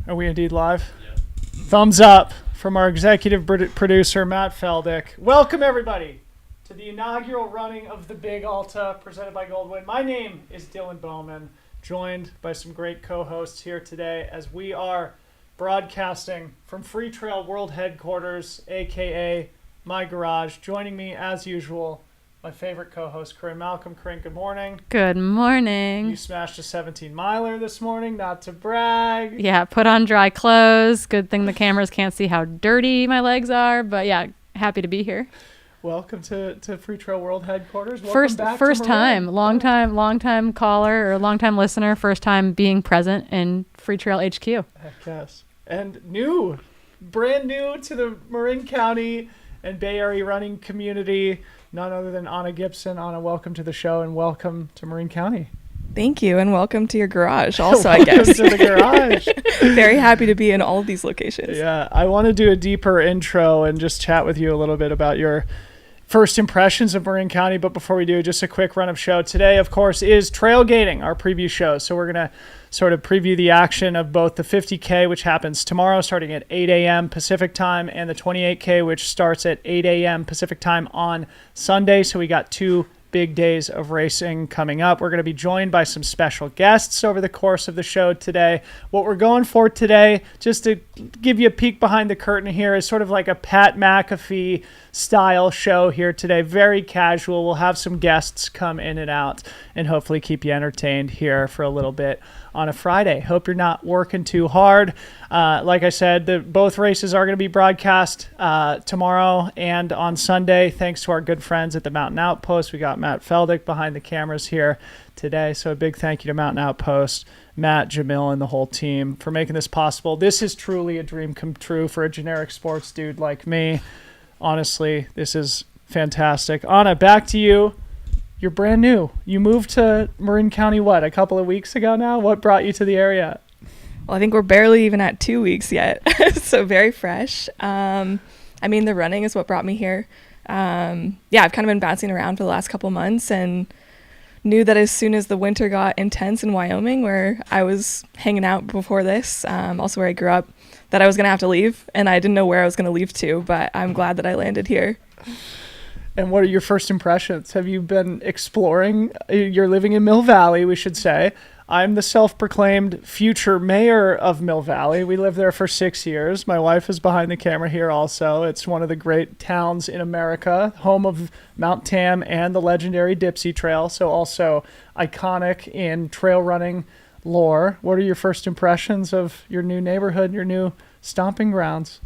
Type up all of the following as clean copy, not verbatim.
Are we indeed live? Yeah. Thumbs up from our executive producer, Matt Feldick. Welcome, everybody, to the inaugural running of the Big Alta presented by GOLDWIN. My name is Dylan Bowman, joined by some great co-hosts here today as we are broadcasting from Free Trail World Headquarters, a.k.a. my garage. Joining me, as usual, my favorite co-host, Corrine. Corrine, good morning. Good morning. You smashed a 17-miler this morning, not to brag. Yeah, put on dry clothes. Good thing the cameras can't see how dirty my legs are, but yeah, happy to be here. Welcome to Free Trail World Headquarters. Welcome First time, long time caller or long time listener, first time being present in Free Trail HQ. Heck yes. And brand new to the Marin County and Bay Area running community, none other than Anna Gibson. Anna, welcome to the show and welcome to Marin County. Thank you, and welcome to your garage also, I guess. Welcome to the garage. Very happy to be in all of these locations. Yeah, I want to do a deeper intro and just chat with you a little bit about your first impressions of Marin County. But before we do, just a quick run of show. Today, of course, is Trailgating, our preview show. So we're going to sort of preview the action of both the 50K, which happens tomorrow starting at 8 a.m. Pacific time, and the 28K, which starts at 8 a.m. Pacific time on Sunday. So we got 2 big days of racing coming up. We're going to be joined by some special guests over the course of the show today. What we're going for today, just to give you a peek behind the curtain here, is sort of like a Pat McAfee style show here today. Very casual. We'll have some guests come in and out and hopefully keep you entertained here for a little bit on a Friday. Hope you're not working too hard. Like I said, both races are going to be broadcast tomorrow and on Sunday, thanks to our good friends at the Mountain Outpost. We got Matt Feldick behind the cameras here today. So a big thank you to Mountain Outpost, Matt, Jamil, and the whole team for making this possible. This is truly a dream come true for a generic sports dude like me. Honestly, this is fantastic. Anna, back to you. You're brand new. You moved to Marin County, a couple of weeks ago now? What brought you to the area? Well, I think we're barely even at 2 weeks yet, so very fresh. The running is what brought me here. I've kind of been bouncing around for the last couple months and knew that as soon as the winter got intense in Wyoming, where I was hanging out before this, also where I grew up, that I was going to have to leave, and I didn't know where I was going to leave to, but I'm glad that I landed here. And what are your first impressions? Have you been exploring? You're living in Mill Valley, we should say. I'm the self-proclaimed future mayor of Mill Valley. We lived there for 6 years. My wife is behind the camera here also. It's one of the great towns in America, home of Mount Tam and the legendary Dipsy Trail, so also iconic in trail running lore. What are your first impressions of your new neighborhood, your new stomping grounds?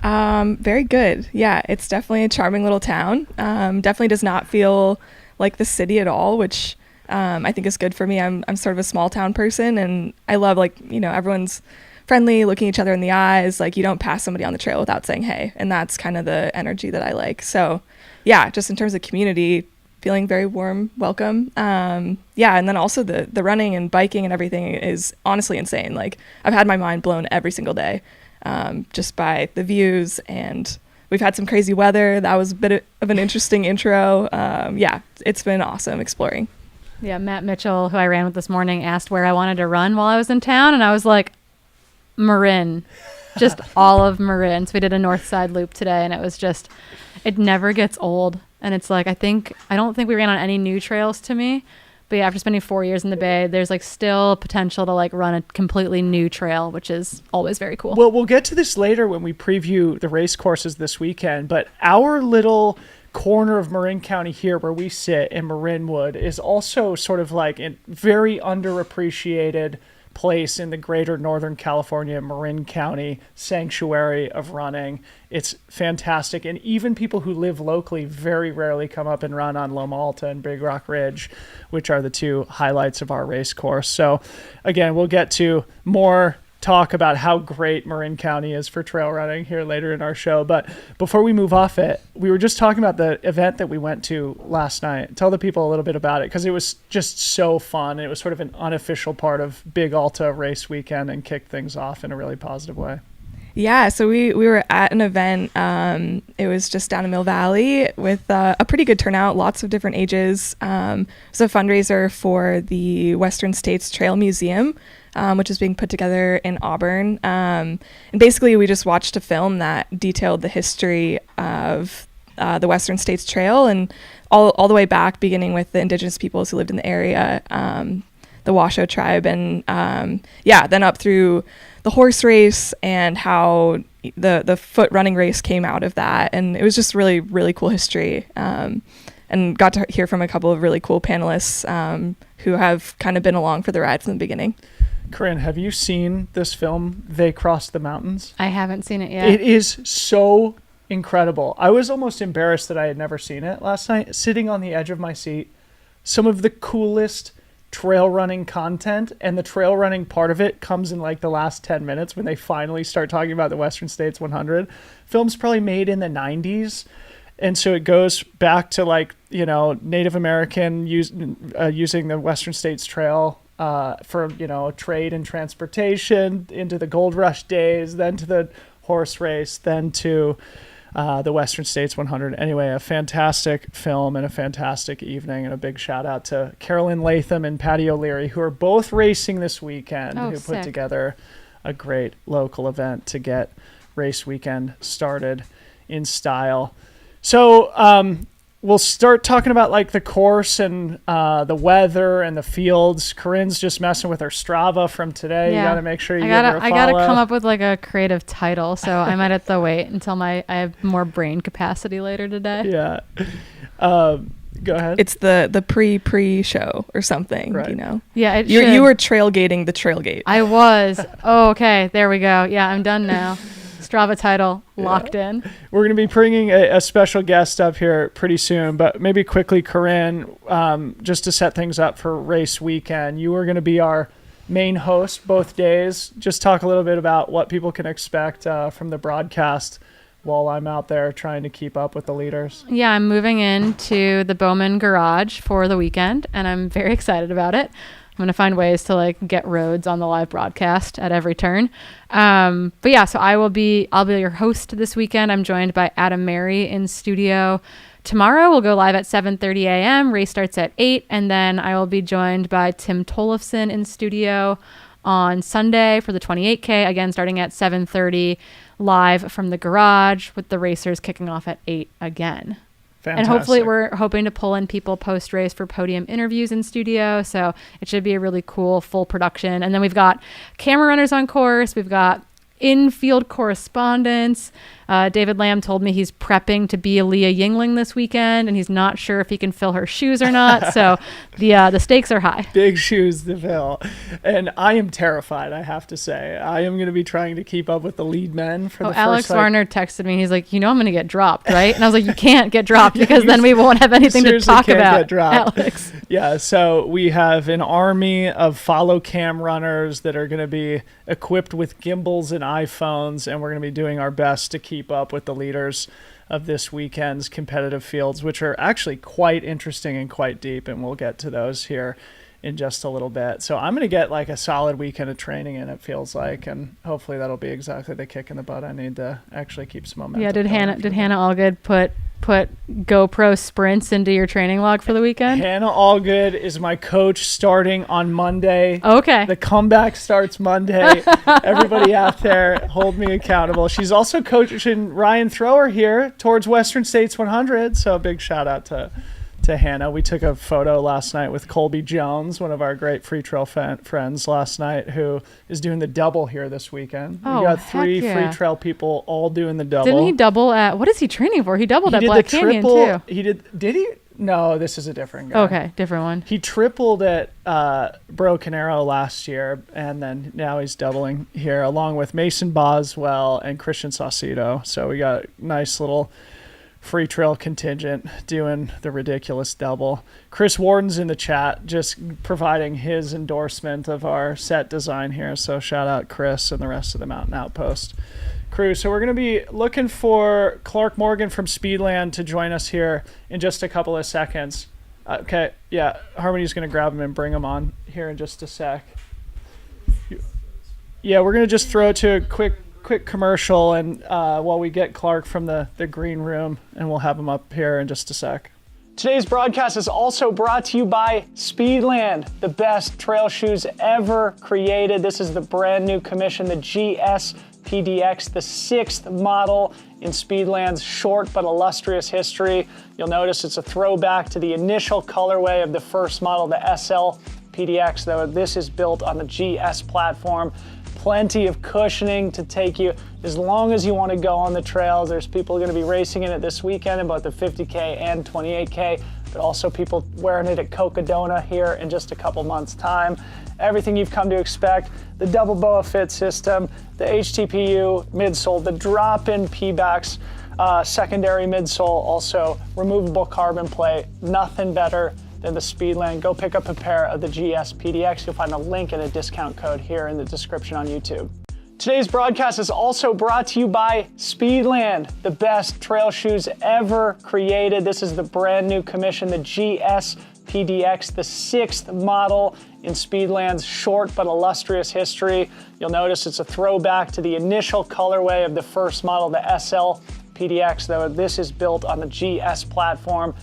Very good. Yeah, it's definitely a charming little town. Definitely does not feel like the city at all, which I think is good for me. I'm sort of a small town person, and I love everyone's friendly, looking each other in the eyes. Like, you don't pass somebody on the trail without saying hey, and that's kind of the energy that I like. So yeah, just in terms of community, feeling very warm welcome. And then also the running and biking and everything is honestly insane. Like, I've had my mind blown every single day. Just by the views, and we've had some crazy weather. That was a bit of an interesting intro. It's been awesome exploring. Yeah, Matt Mitchell, who I ran with this morning, asked where I wanted to run while I was in town, and I was like, Marin, just all of Marin. So we did a north side loop today, and it never gets old. And it's like, I don't think we ran on any new trails to me. But yeah, after spending 4 years in the Bay, there's still potential to run a completely new trail, which is always very cool. Well, we'll get to this later when we preview the race courses this weekend. But our little corner of Marin County here where we sit in Marinwood is also sort of like a very underappreciated place in the greater Northern California Marin County sanctuary of running. It's fantastic. And even people who live locally very rarely come up and run on Loma Alta and Big Rock Ridge, which are the 2 highlights of our race course. So again, we'll get to more talk about how great Marin County is for trail running here later in our show. But before we move off it, we were just talking about the event that we went to last night. Tell the people a little bit about it, because it was just so fun. It was sort of an unofficial part of Big Alta race weekend and kicked things off in a really positive way. Yeah, so we were at an event. It was just down in Mill Valley with a pretty good turnout, lots of different ages. It was a fundraiser for the Western States Trail Museum, which is being put together in Auburn. And basically, we just watched a film that detailed the history of the Western States Trail and all the way back, beginning with the indigenous peoples who lived in the area, the Washoe tribe, and then up through the horse race and how the foot running race came out of that. And it was just really, really cool history. And got to hear from a couple of really cool panelists who have kind of been along for the ride from the beginning. Corrine, have you seen this film, They Crossed the Mountains? I haven't seen it yet. It is so incredible. I was almost embarrassed that I had never seen it last night, sitting on the edge of my seat. Some of the coolest trail running content, and the trail running part of it comes in like the last 10 minutes when they finally start talking about the Western States 100. Film's probably made in the 90s, and so it goes back to Native American using the Western States Trail for trade and transportation, into the gold rush days, then to the horse race, then to the Western States 100. Anyway, a fantastic film and a fantastic evening, and a big shout out to Carolyn Latham and Patty O'Leary, who are both racing this weekend, who sick. put together a great local event to get race weekend started in style. So we'll start talking about the course and the weather and the fields. Corinne's just messing with her Strava from today. Yeah. You got to make sure you I give her a gotta follow. come up with a creative title, so I might have to wait until I have more brain capacity later today. Yeah. Go ahead. It's the pre show or something, Right. Yeah, You were trailgating the trailgate. I was. Oh, okay. There we go. Yeah, I'm done now. Strava title locked in. We're going to be bringing a special guest up here pretty soon, but maybe quickly, Corrine, just to set things up for race weekend, you are going to be our main host both days. Just talk a little bit about what people can expect from the broadcast while I'm out there trying to keep up with the leaders. Yeah, I'm moving into the Bowman garage for the weekend, and I'm very excited about it. I'm going to find ways to get roads on the live broadcast at every turn. But yeah, so I'll be your host this weekend. I'm joined by Adam Mary in studio. Tomorrow we'll go live at 7:30 a.m. Race starts at 8. And then I will be joined by Tim Tollefson in studio on Sunday for the 28K, again, starting at 7:30 live from the garage, with the racers kicking off at 8 again. Fantastic. And hopefully we're hoping to pull in people post-race for podium interviews in studio. So it should be a really cool full production. And then we've got camera runners on course. We've got in-field correspondence. David Lamb told me he's prepping to be a Leah Yingling this weekend, and he's not sure if he can fill her shoes or not. So the stakes are high. Big shoes to fill. And I am terrified, I have to say. I am going to be trying to keep up with the lead men for the first Alex Varner texted me. He's like, I'm going to get dropped, right? And I was like, you can't get dropped because then we won't have anything to talk about, get dropped. Alex. Yeah, so we have an army of follow cam runners that are going to be equipped with gimbals and iPhones, and we're going to be doing our best to keep up with the leaders of this weekend's competitive fields, which are actually quite interesting and quite deep, and we'll get to those here in just a little bit. So I'm going to get a solid weekend of training in, it feels like, and hopefully that'll be exactly the kick in the butt I need to actually keep some momentum. Yeah, did going. Hannah Allgood put GoPro sprints into your training log for the weekend? Hannah Allgood is my coach starting on Monday. Okay. The comeback starts Monday. Everybody out there, hold me accountable. She's also coaching Ryan Thrower here towards Western States 100. So a big shout out to Hannah. We took a photo last night with Colby Jones, one of our great free trail friends last night, who is doing the double here this weekend. Oh, we got 3 heck yeah. free trail people all doing the double. Didn't he double at, what is he training for? He doubled at did Black the Canyon triple, too. Did he? No, this is a different guy. Okay, different one. He tripled at Broken Arrow last year, and then now he's doubling here, along with Mason Boswell and Christian Saucedo. So we got a nice little free trail contingent doing the ridiculous double. Chris Warden's in the chat, just providing his endorsement of our set design here. So shout out Chris and the rest of the Mountain Outpost crew. So we're going to be looking for Clark Morgan from Speedland to join us here in just a couple of seconds. Okay, yeah, Harmony's going to grab him and bring him on here in just a sec. Yeah, we're going to just throw it to a quick quick commercial, and while we get Clark from the green room, and we'll have him up here in just a sec. Today's broadcast is also brought to you by Speedland, the best trail shoes ever created. This is the brand new commission, the GS PDX, the 6th model in Speedland's short but illustrious history. You'll notice it's a throwback to the initial colorway of the first model, the SL PDX, though this is built on the GS platform. Plenty of cushioning to take you as long as you want to go on the trails. There's people going to be racing in it this weekend in both the 50K and 28K, but also people wearing it at Cocodona here in just a couple months' time. Everything you've come to expect, the double BOA fit system, the HTPU midsole, the drop-in P-backs, secondary midsole, also removable carbon plate. Nothing better than the Speedland. Go pick up a pair of the GS PDX. You'll find a link and a discount code here in the description on YouTube. Today's broadcast is also brought to you by Speedland, the best trail shoes ever created. This is the brand new commission, the GS PDX, the 6th model in Speedland's short but illustrious history. You'll notice it's a throwback to the initial colorway of the first model, the SL PDX, though this is built on the GS platform.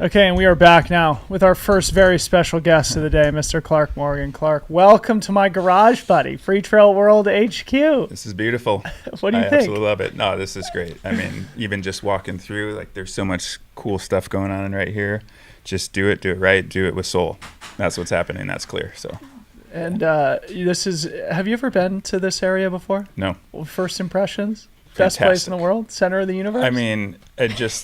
Okay, and we are back now with our first very special guest of the day, Mr. Clark Morgan. Clark, welcome to my garage, buddy, Free Trail World HQ. This is beautiful. What do you think? I absolutely love it. No, this is great. I mean, even just walking through, like, there's so much cool stuff going on right here. Just do it right, do it with soul. That's what's happening. That's clear. So. And this is, have you ever been to this area before? No. First impressions? Fantastic. Best place in the world? Center of the universe? I mean,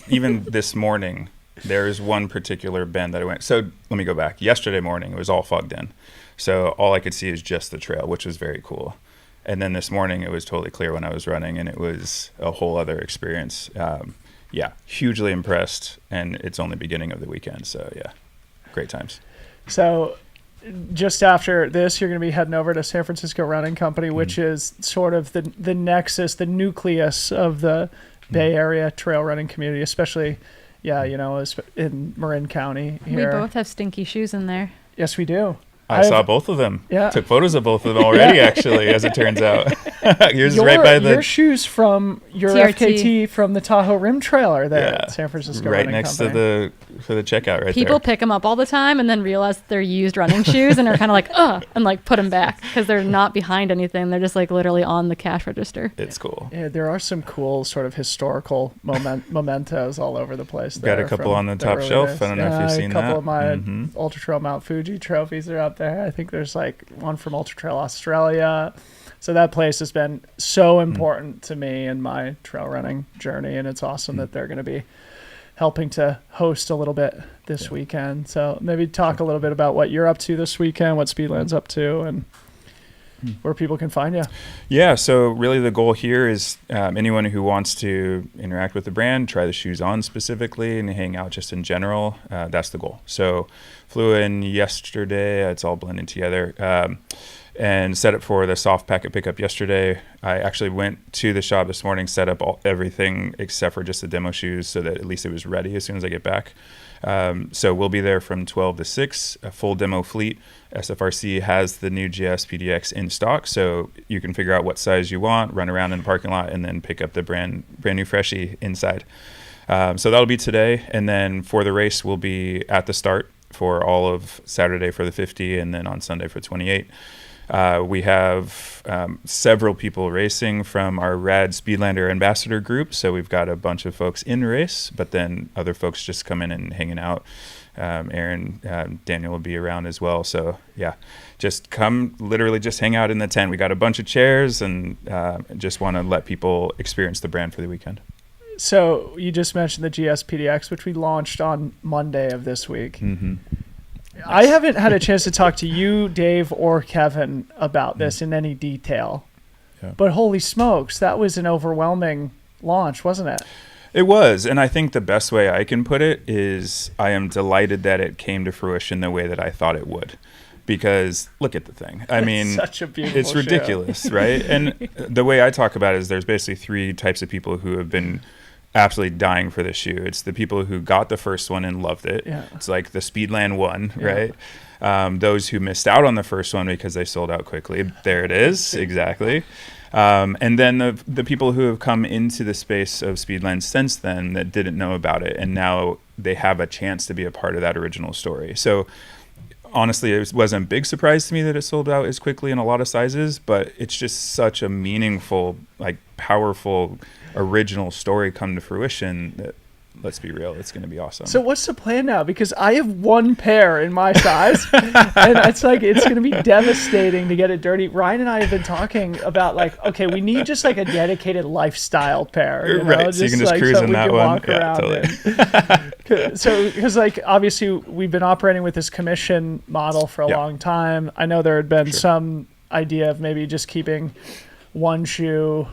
even this morning, there is one particular bend that I went. So let me go back. Yesterday morning, it was all fogged in. So all I could see is just the trail, which was very cool. And then this morning, it was totally clear when I was running, and it was a whole other experience. Yeah, hugely impressed, and it's only beginning of the weekend. So yeah, great times. So just after this, you're going to be heading over to San Francisco Running Company, which is sort of the nexus, the nucleus of the Bay Area trail running community, especially, in Marin County here. We both have stinky shoes in there. Yes, we do. I saw both of them. Yeah. Took photos of both of them already, actually, as it turns out. Yours is right by your shoes from your TRT. FKT from the Tahoe Rim Trail are there at San Francisco right Running next Company. to the checkout right there. People pick them up all the time and then realize that they're used running shoes and are kind of like, ugh, and like put them back because they're not behind anything. They're just like literally on the cash register. It's cool. Yeah, there are some cool sort of historical mementos all over the place. Got a couple on the top shelf. I don't know if you've seen that. A couple of my Ultra Trail Mount Fuji trophies are up there. I think there's like one from Ultra Trail Australia. So that place has been so important to me in my trail running journey, and it's awesome that they're going to be helping to host a little bit this weekend. So maybe talk a little bit about what you're up to this weekend, what Speedland's up to, and where people can find you. Yeah, so really the goal here is anyone who wants to interact with the brand, try the shoes on specifically, and hang out just in general, that's the goal. So flew in yesterday, it's all blending together, and set up for the soft packet pickup yesterday. I actually went to the shop this morning, set up everything except for just the demo shoes so that at least it was ready as soon as I get back. So we'll be there from 12 to 6, a full demo fleet. SFRC has the new GS PDX in stock, so you can figure out what size you want, run around in the parking lot, and then pick up the brand new freshie inside. So that'll be today, and then for the race, we'll be at the start for all of Saturday for the 50, and then on Sunday for 28. We have several people racing from our Rad Speedlander ambassador group. So we've got a bunch of folks in race, but then other folks just come in and hanging out. Aaron, Daniel will be around as well. So yeah, just come, literally just hang out in the tent. We got a bunch of chairs and just want to let people experience the brand for the weekend. So you just mentioned the GS PDX, which we launched on Monday of this week. Mm-hmm. I haven't had a chance to talk to you, Dave, or Kevin about this in any detail. Yeah. But holy smokes, that was an overwhelming launch, wasn't it? It was, and I think the best way I can put it is I am delighted that it came to fruition the way that I thought it would. Because look at the thing. I mean, such a beautiful it's ridiculous, show. Right? And the way I talk about it is there's basically 3 types of people who have been absolutely dying for this shoe. It's the people who got the first one and loved it. Yeah. It's like the Speedland one, right? Those who missed out on the first one because they sold out quickly. There it is, exactly. And then the people who have come into the space of Speedland since then that didn't know about it, and now they have a chance to be a part of that original story. So honestly, it wasn't a big surprise to me that it sold out as quickly in a lot of sizes, but it's just such a meaningful, like powerful, original story come to fruition that, let's be real, it's going to be awesome. So what's the plan now? Because I have one pair in my size, and it's going to be devastating to get it dirty. Ryan and I have been talking about okay, we need just a dedicated lifestyle pair, you know? Right? So you can just cruise in that one. Yeah, totally. So because obviously we've been operating with this commission model for a long time. I know there had been some idea of maybe just keeping one shoe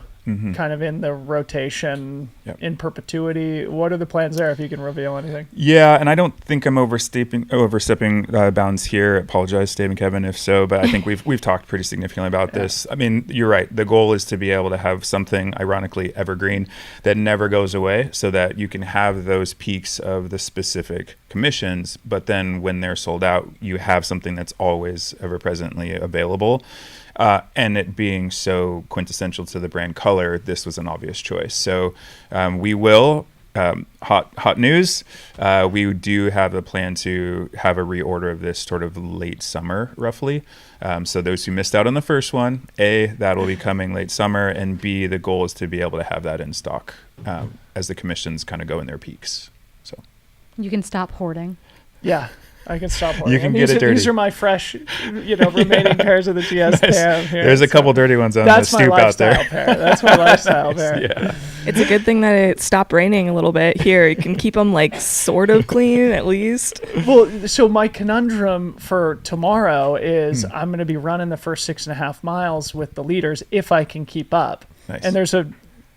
kind of in the rotation in perpetuity. What are the plans there, if you can reveal anything? Yeah, and I don't think I'm overstepping bounds here. I apologize, Dave and Kevin, if so, but I think we've talked pretty significantly about this. I mean, you're right. The goal is to be able to have something, ironically, evergreen that never goes away, so that you can have those peaks of the specific commissions, but then when they're sold out, you have something that's always ever presently available. And it being so quintessential to the brand color, this was an obvious choice. So we will, hot news, we do have a plan to have a reorder of this sort of late summer, roughly. So those who missed out on the first one, A, that'll be coming late summer, and B, the goal is to be able to have that in stock as the commissions kind of go in their peaks. So you can stop hoarding. Yeah. I can stop hoarding. You can get it dirty. These are my fresh, remaining pairs of the GS Tam here. There's a couple dirty ones on the stoop out there. Pair. That's my lifestyle pair. Yeah. It's a good thing that it stopped raining a little bit here. You can keep them sort of clean at least. Well, so my conundrum for tomorrow is I'm going to be running the first 6.5 miles with the leaders if I can keep up. Nice. And there's a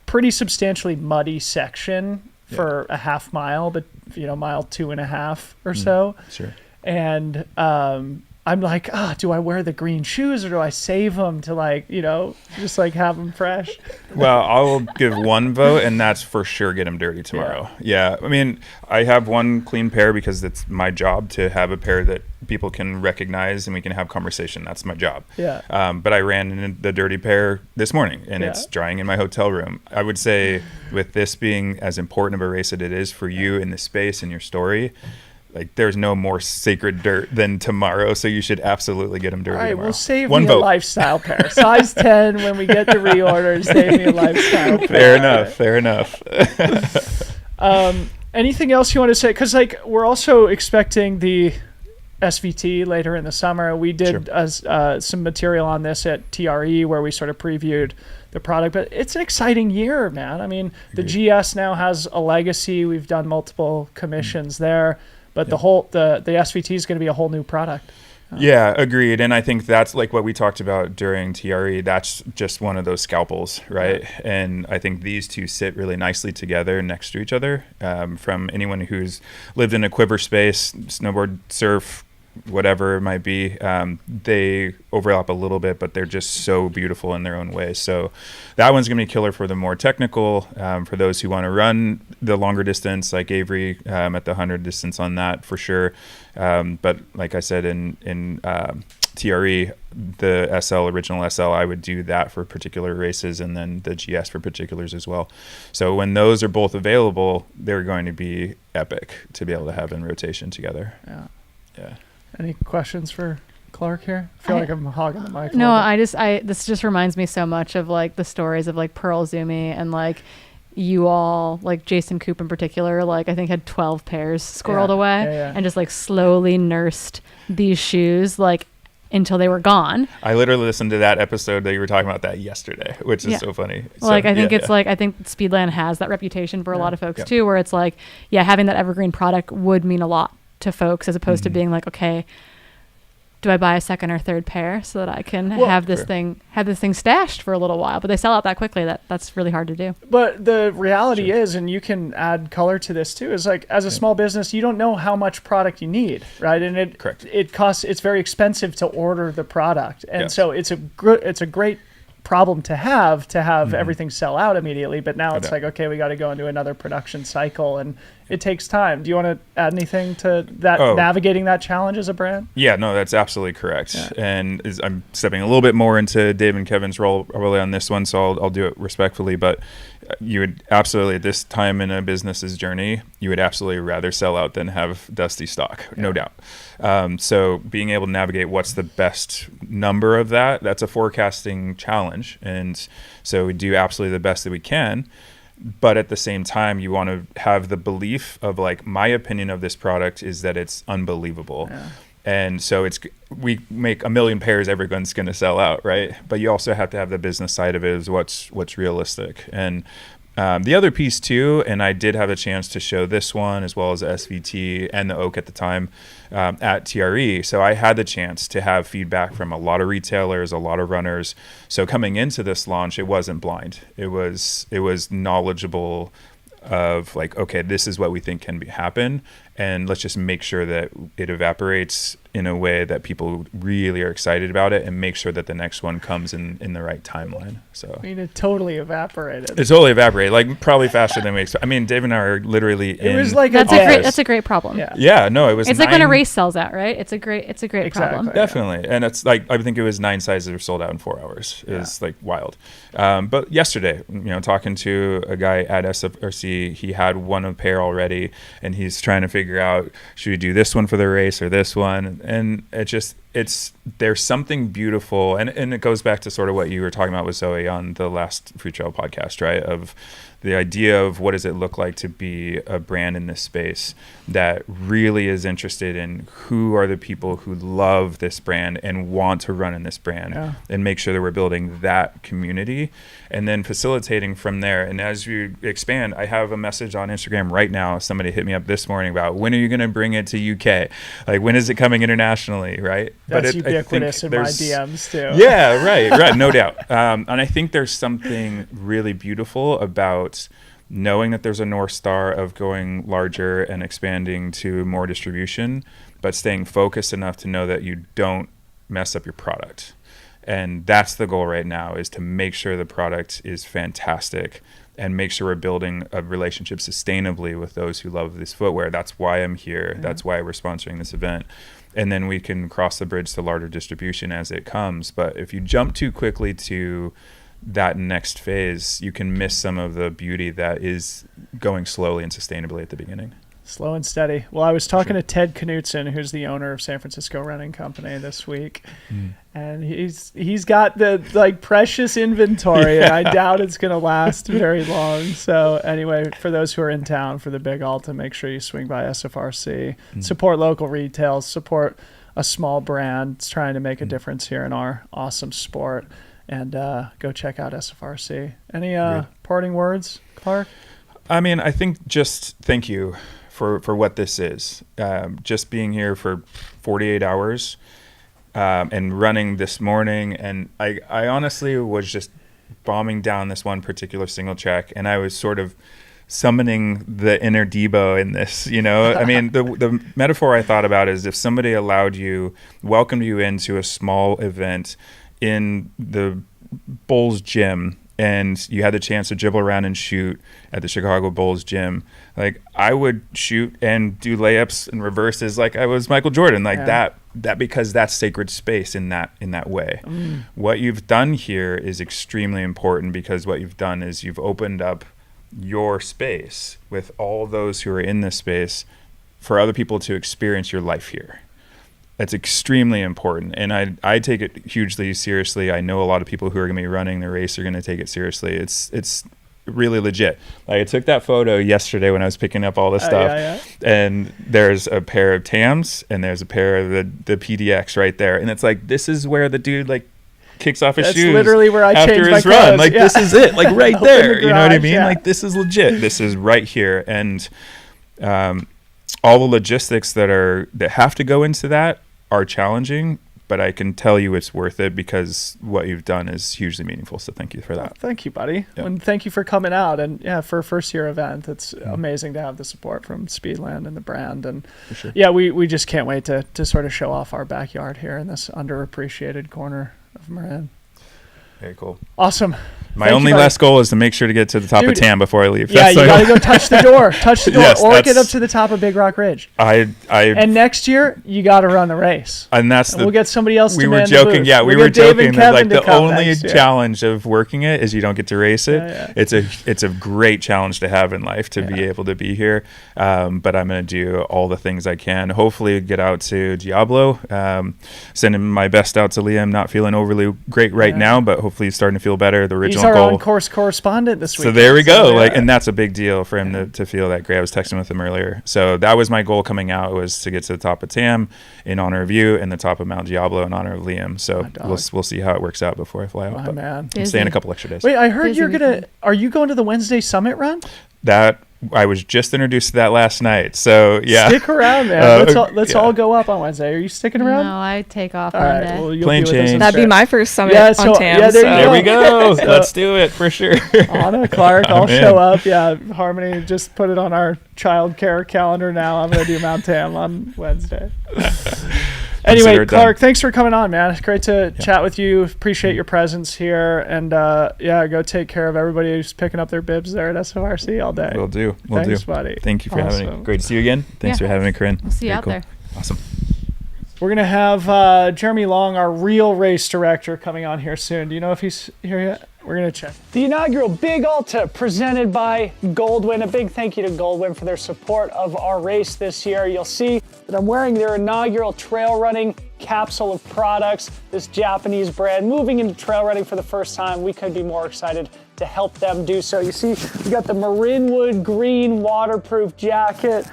pretty substantially muddy section for a half mile, but mile 2.5 or so. Sure. And I'm like, do I wear the green shoes or do I save them to just have them fresh? Well, I will give one vote, and that's for sure get them dirty tomorrow. Yeah. I mean, I have one clean pair because it's my job to have a pair that people can recognize and we can have conversation. That's my job. Yeah. But I ran in the dirty pair this morning, and it's drying in my hotel room. I would say with this being as important of a race that it is for you in the space and your story, there's no more sacred dirt than tomorrow, so you should absolutely get them dirty. All right, tomorrow. We'll save one me vote. A lifestyle pair. Size 10 when we get the reorder, save me a lifestyle pair. Fair enough. Anything else you want to say? Because we're also expecting the SVT later in the summer. We did some material on this at TRE where we sort of previewed the product, but it's an exciting year, man. I mean, the GS now has a legacy. We've done multiple commissions there. But the SVT is going to be a whole new product. Yeah, agreed. And I think that's what we talked about during TRE. That's just one of those scalpels, right? Yeah. And I think these two sit really nicely together next to each other. From anyone who's lived in a quiver space, snowboard, surf, whatever it might be, they overlap a little bit, but they're just so beautiful in their own way. So that one's going to be killer for the more technical, for those who want to run the longer distance, like Avery at the 100 distance on that for sure. But like I said in TRE, the original SL, I would do that for particular races, and then the GS for particulars as well. So when those are both available, they're going to be epic to be able to have in rotation together. Yeah. Any questions for Clark here? I feel like I'm hogging the mic. No, this just reminds me so much of the stories of Pearl Zumi and you all, Jason Coop in particular, I think had 12 pairs squirreled away and just slowly nursed these shoes until they were gone. I literally listened to that episode that you were talking about that yesterday, which is so funny. Well, I think I think Speedland has that reputation for a lot of folks too, where it's having that evergreen product would mean a lot to folks, as opposed to being okay, do I buy a second or third pair so that I can have this thing stashed for a little while? But they sell out that quickly. That's really hard to do. But the reality is, and you can add color to this too, is as a small business, you don't know how much product you need, right? And it costs. It's very expensive to order the product, and so it's a great problem to have everything sell out immediately. But now it's like, okay, we got to go into another production cycle, and it takes time. Do you want to add anything to that, navigating that challenge as a brand? Yeah, no, that's absolutely correct. Yeah. And I'm stepping a little bit more into Dave and Kevin's role really on this one, so I'll do it respectfully. But you would absolutely, at this time in a business's journey, you would absolutely rather sell out than have dusty stock, no doubt. So being able to navigate what's the best number of that's a forecasting challenge. And so we do absolutely the best that we can. But at the same time, you want to have the belief of, like, my opinion of this product is that it's unbelievable. Yeah. And so we make 1 million pairs, everyone's going to sell out, right? But you also have to have the business side of it, is what's realistic. And the other piece too, and I did have a chance to show this one as well as the SVT and the Oak at the time at TRE. So I had the chance to have feedback from a lot of retailers, a lot of runners. So coming into this launch, it wasn't blind. It was knowledgeable of, like, okay, this is what we think can happen, and let's just make sure that it evaporates in a way that people really are excited about it, and make sure that the next one comes in the right timeline. So I mean, it totally evaporated. It totally evaporated, like probably faster than we expected. I mean, Dave and I are literally it was like that's a great problem. Yeah, no, it was. It's like when a race sells out, right? It's a great problem. Definitely, and it's like, I think it was 9 sizes that were sold out in 4 hours. It was like wild. But yesterday, talking to a guy at SFRC, he had one pair already, and he's trying to figure out, should we do this one for the race or this one? And there's something beautiful, and it goes back to sort of what you were talking about with Zoe on the last Food Trail podcast, right? Of the idea of what does it look like to be a brand in this space that really is interested in who are the people who love this brand and want to run in this brand, and make sure that we're building that community and then facilitating from there. And as you expand, I have a message on Instagram right now. Somebody hit me up this morning about, when are you going to bring it to UK? Like, when is it coming internationally, right? That's ubiquitous in my DMs too. Yeah, right, no doubt. And I think there's something really beautiful about knowing that there's a North Star of going larger and expanding to more distribution, but staying focused enough to know that you don't mess up your product. And that's the goal right now, is to make sure the product is fantastic and make sure we're building a relationship sustainably with those who love this footwear. That's why I'm here. That's why we're sponsoring this event. And then we can cross the bridge to larger distribution as it comes. But if you jump too quickly to that next phase, you can miss some of the beauty that is going slowly and sustainably at the beginning. Slow and steady. Well, I was talking to Ted Knutson, who's the owner of San Francisco Running Company, this week, and he's got the precious inventory, and I doubt it's going to last very long. So anyway, for those who are in town for the Big Alta, make sure you swing by SFRC, support local retail, support a small brand that's trying to make a difference here in our awesome sport, and go check out SFRC. Any parting words, Clark? I mean, I think just thank you for what this is. Just being here for 48 hours and running this morning. And I honestly was just bombing down this one particular single track, and I was sort of summoning the inner Debo in this, I mean, the metaphor I thought about is if somebody welcomed you into a small event in the Bulls gym, and you had the chance to dribble around and shoot at the Chicago Bulls gym, like, I would shoot and do layups and reverses like I was Michael Jordan, like that because that's sacred space in that way. What you've done here is extremely important, because what you've done is you've opened up your space with all those who are in this space for other people to experience your life here. That's extremely important, and I take it hugely seriously. I know a lot of people who are going to be running the race are going to take it seriously. It's really legit. Like, I took that photo yesterday when I was picking up all this stuff, and there's a pair of Tams and there's a pair of the PDX right there, and it's like, this is where the dude kicks off his shoes. That's literally where I after changed his my run. clothes. Like, this is it. Like, right there. You know what I mean? Yeah. Like, this is legit. This is right here, and all the logistics that have to go into that are challenging, but I can tell you it's worth it, because what you've done is hugely meaningful. So thank you for that. Well, thank you, buddy. Yep. And thank you for coming out. And for a first year event, it's amazing to have the support from Speedland and the brand. And For sure. we just can't wait to sort of show off our backyard here in this underappreciated corner of Marin. Very cool. Awesome. My Thank you, only buddy. last goal is to make sure to get to the top Dude, of TAM before I leave. Yeah, That's you my got to goal. go touch the door. Touch the door. Yes, or get that's- up to the top of Big Rock Ridge. I And next year, you got to run the race. and that's And the we'll get somebody else we to were man the joking. booth. Yeah, we We'll were get Dave and joking that Kevin like to the come only next year. challenge of working it is you don't get to race it. Yeah. It's a great challenge to have in life to be able to be here. But I'm going to do all the things I can. Hopefully get out to Diablo. Sending my best out to Liam. Not feeling overly great right now, but hopefully he's starting to feel better. The He's original our goal. on-course correspondent this week. So there we go. yeah. Like, and that's a big deal for him to feel that great. I was texting with him earlier. So that was my goal coming out, was to get to the top of TAM in honor of you and the top of Mount Diablo in honor of Liam. So we'll see how it works out before I fly out. My But man. I'm staying a couple extra days. Wait, I heard Busy you're gonna. weekend. Are you going to the Wednesday Summit run? That I was just introduced to that last night. So yeah, Stick around, man. Let's all go up on Wednesday. Are you sticking around? No, I take off All Monday. right. Well, you'll Plane be with us change. That'd be instead. my first summit Yeah, on so- TAM. yeah, there you there we go. So- Let's do it for sure. Anna, Clark, I'll I'm in. show up. Yeah, Harmony, just put it on our childcare calendar now. I'm going to do Mount Tam on Wednesday. Anyway, Consider it done. Clark, thanks for coming on, man. It's great to chat with you. Appreciate your presence here. And go take care of everybody who's picking up their bibs there at SORC all day. We'll do. We'll Thanks, do. buddy. Thank you for having Awesome. me. Great to see you again. Thanks Yeah. for having me, Corrine. We'll see you Very out cool. there. Awesome. We're going to have Jeremy Long, our real race director, coming on here soon. Do you know if he's here yet? We're going to check. The inaugural Big Alta presented by GOLDWIN. A big thank you to GOLDWIN for their support of our race this year. You'll see that I'm wearing their inaugural trail running capsule of products, this Japanese brand moving into trail running for the first time. We could be more excited to help them do so. You see, we got the Marinwood green waterproof jacket,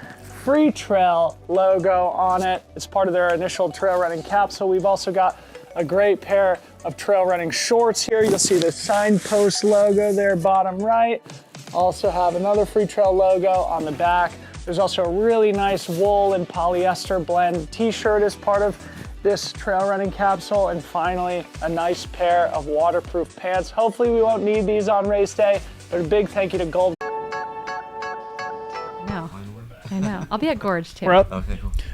Free Trail logo on it. It's part of their initial trail running capsule. We've also got a great pair of trail running shorts here. You'll see the signpost logo there, bottom right. Also have another Free Trail logo on the back. There's also a really nice wool and polyester blend t-shirt as part of this trail running capsule. And finally, a nice pair of waterproof pants. Hopefully we won't need these on race day, but a big thank you to Gold. I know. I'll be at Gorge too. We're up.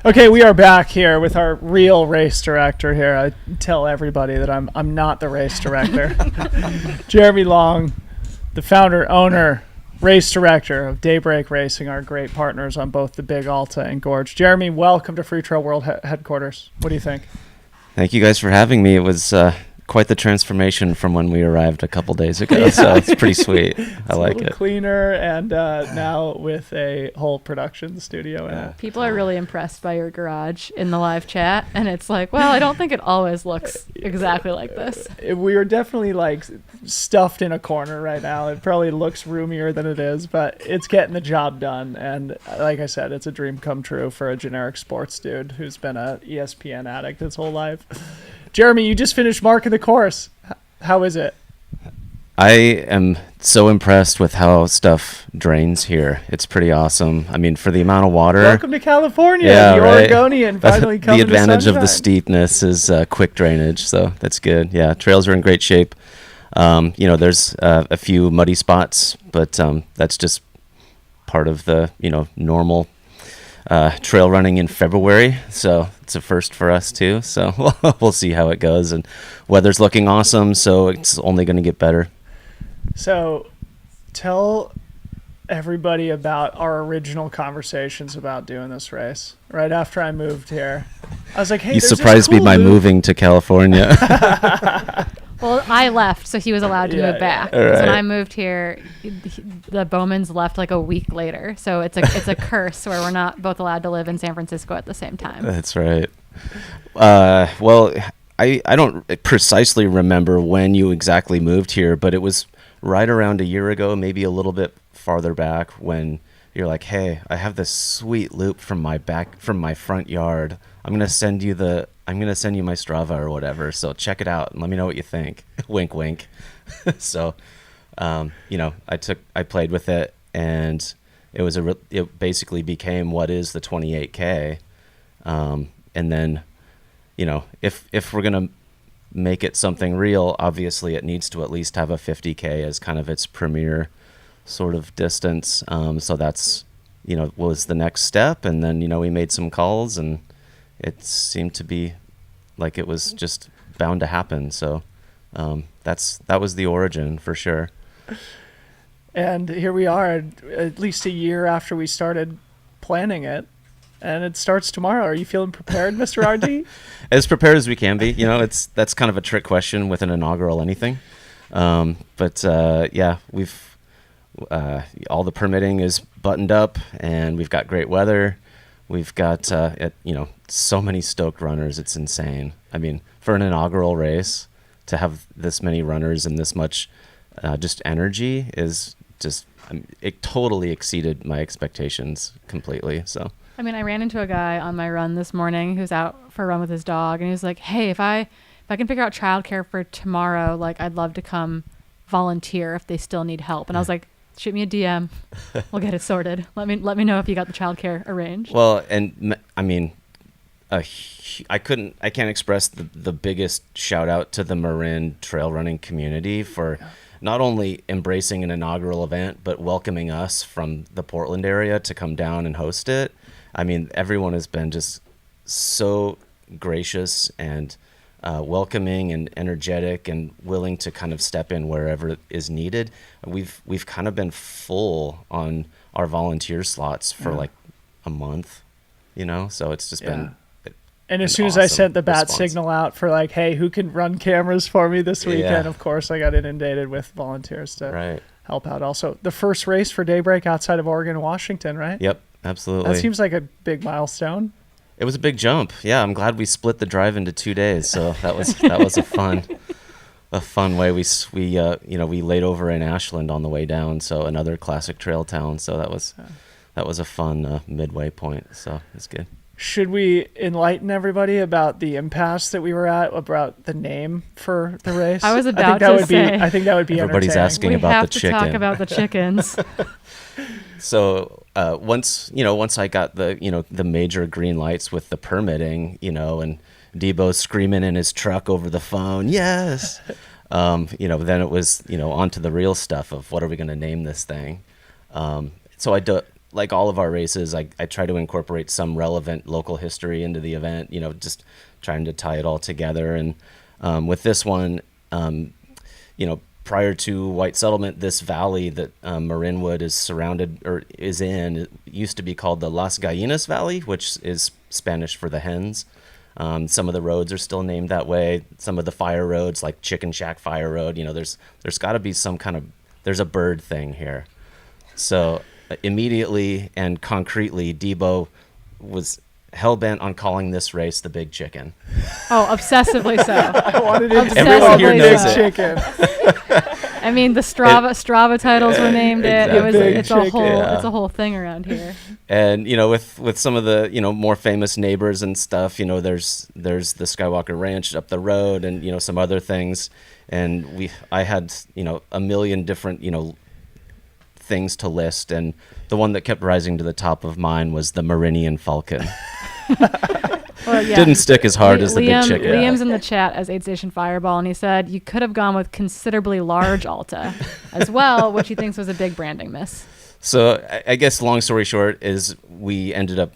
Okay, we are back here with our real race director here. I tell everybody that I'm not the race director. Jeremy Long, the founder, owner, race director of Daybreak Racing, our great partners on both the Big Alta and Gorge. Jeremy, welcome to Free Trail World headquarters. What do you think? Thank you guys for having me. It was quite the transformation from when we arrived a couple days ago, so it's pretty sweet. I like a little it. cleaner, and now with a whole production studio in it. People are really impressed by your garage in the live chat, and it's like, well, I don't think it always looks exactly like this. We are definitely like stuffed in a corner right now. It probably looks roomier than it is, but it's getting the job done. And like I said, it's a dream come true for a generic sports dude who's been a ESPN addict his whole life. Jeremy, you just finished Mark of the Course. How is it? I am so impressed with how stuff drains here. It's pretty awesome. I mean, for the amount of water. Welcome to California. Yeah, the right. Oregonian finally coming The advantage to of the sunshine. steepness is quick drainage, so that's good. Yeah, trails are in great shape. There's a few muddy spots, but that's just part of the normal trail running in February, so it's a first for us too. So we'll see how it goes. And weather's looking awesome, so it's only going to get better. So tell everybody about our original conversations about doing this race. Right after I moved here, I was like, hey, You there's this surprised me cool by loop. moving to California. Well, I left, so he was allowed to Yeah, move back. yeah. 'Cause when Right. I moved here, the Bowmans left like a week later. So it's a curse where we're not both allowed to live in San Francisco at the same time. That's right. Well, I don't precisely remember when you exactly moved here, but it was right around a year ago, maybe a little bit farther back, when you're like, hey, I have this sweet loop from my front yard. I'm gonna send you my Strava or whatever. So check it out and let me know what you think. Wink, wink. So, I played with it, and it basically became what is the 28K. And then, if we're gonna make it something real, obviously it needs to at least have a 50K as kind of its premier sort of distance. So that's, was the next step. And then, we made some calls, and it seemed to be like it was just bound to happen. So That was the origin for sure. And here we are, at least a year after we started planning it, and it starts tomorrow. Are you feeling prepared, Mr. RD? As prepared as we can be. That's kind of a trick question with an inaugural anything. But we've all the permitting is buttoned up, and we've got great weather. We've got so many stoked runners. It's insane. I mean, for an inaugural race, to have this many runners and this much just energy is just, it totally exceeded my expectations completely. So I mean, I ran into a guy on my run this morning who's out for a run with his dog, and he was like, "Hey, if I can figure out childcare for tomorrow, like I'd love to come volunteer if they still need help." And I was like, "Shoot me a DM, we'll get it sorted. Let me know if you got the childcare arranged." Well, and I mean, I can't express the biggest shout out to the Marin trail running community for not only embracing an inaugural event, but welcoming us from the Portland area to come down and host it. I mean, everyone has been just so gracious and welcoming and energetic and willing to kind of step in wherever is needed. We've kind of been full on our volunteer slots for like a month, so it's just been. And as soon as I sent the bat signal out for like, hey, who can run cameras for me this weekend? Of course, I got inundated with volunteers to help out. Also, the first race for Daybreak outside of Oregon and Washington, right? Yep, absolutely. That seems like a big milestone. It was a big jump. Yeah, I'm glad we split the drive into 2 days. So that was a fun way. We laid over in Ashland on the way down, so another classic trail town. So that was a fun midway point. So it's good. Should we enlighten everybody about the impasse that we were at, about the name for the race? I was about to say. I think that would be everybody's asking we about have the chicken. to talk about the chickens. So once I got the major green lights with the permitting, and Debo screaming in his truck over the phone, yes. Then it was on to the real stuff of what are we going to name this thing. So I do. Like all of our races, I try to incorporate some relevant local history into the event, just trying to tie it all together. And with this one, prior to white settlement, this valley that Marinwood is surrounded or is in, it used to be called the Las Gallinas Valley, which is Spanish for the hens. Some of the roads are still named that way. Some of the fire roads, like Chicken Shack Fire Road, there's got to be some kind of, there's a bird thing here. So immediately and concretely, Debo was hell-bent on calling this race the Big Chicken. Oh, obsessively so. I wanted it to be Everyone here knows Big it. Chicken. I mean, the Strava titles were named exactly. It's a whole thing around here. And with some of the more famous neighbors and stuff, there's the Skywalker Ranch up the road and some other things, and I had a million different things to list, and the one that kept rising to the top of mine was the Marinian Falcon. Well, yeah. Didn't stick as hard as the Big Chicken. Liam's in the chat as Aid Station Fireball, and he said you could have gone with considerably large Alta as well, which he thinks was a big branding miss. So I guess long story short is we ended up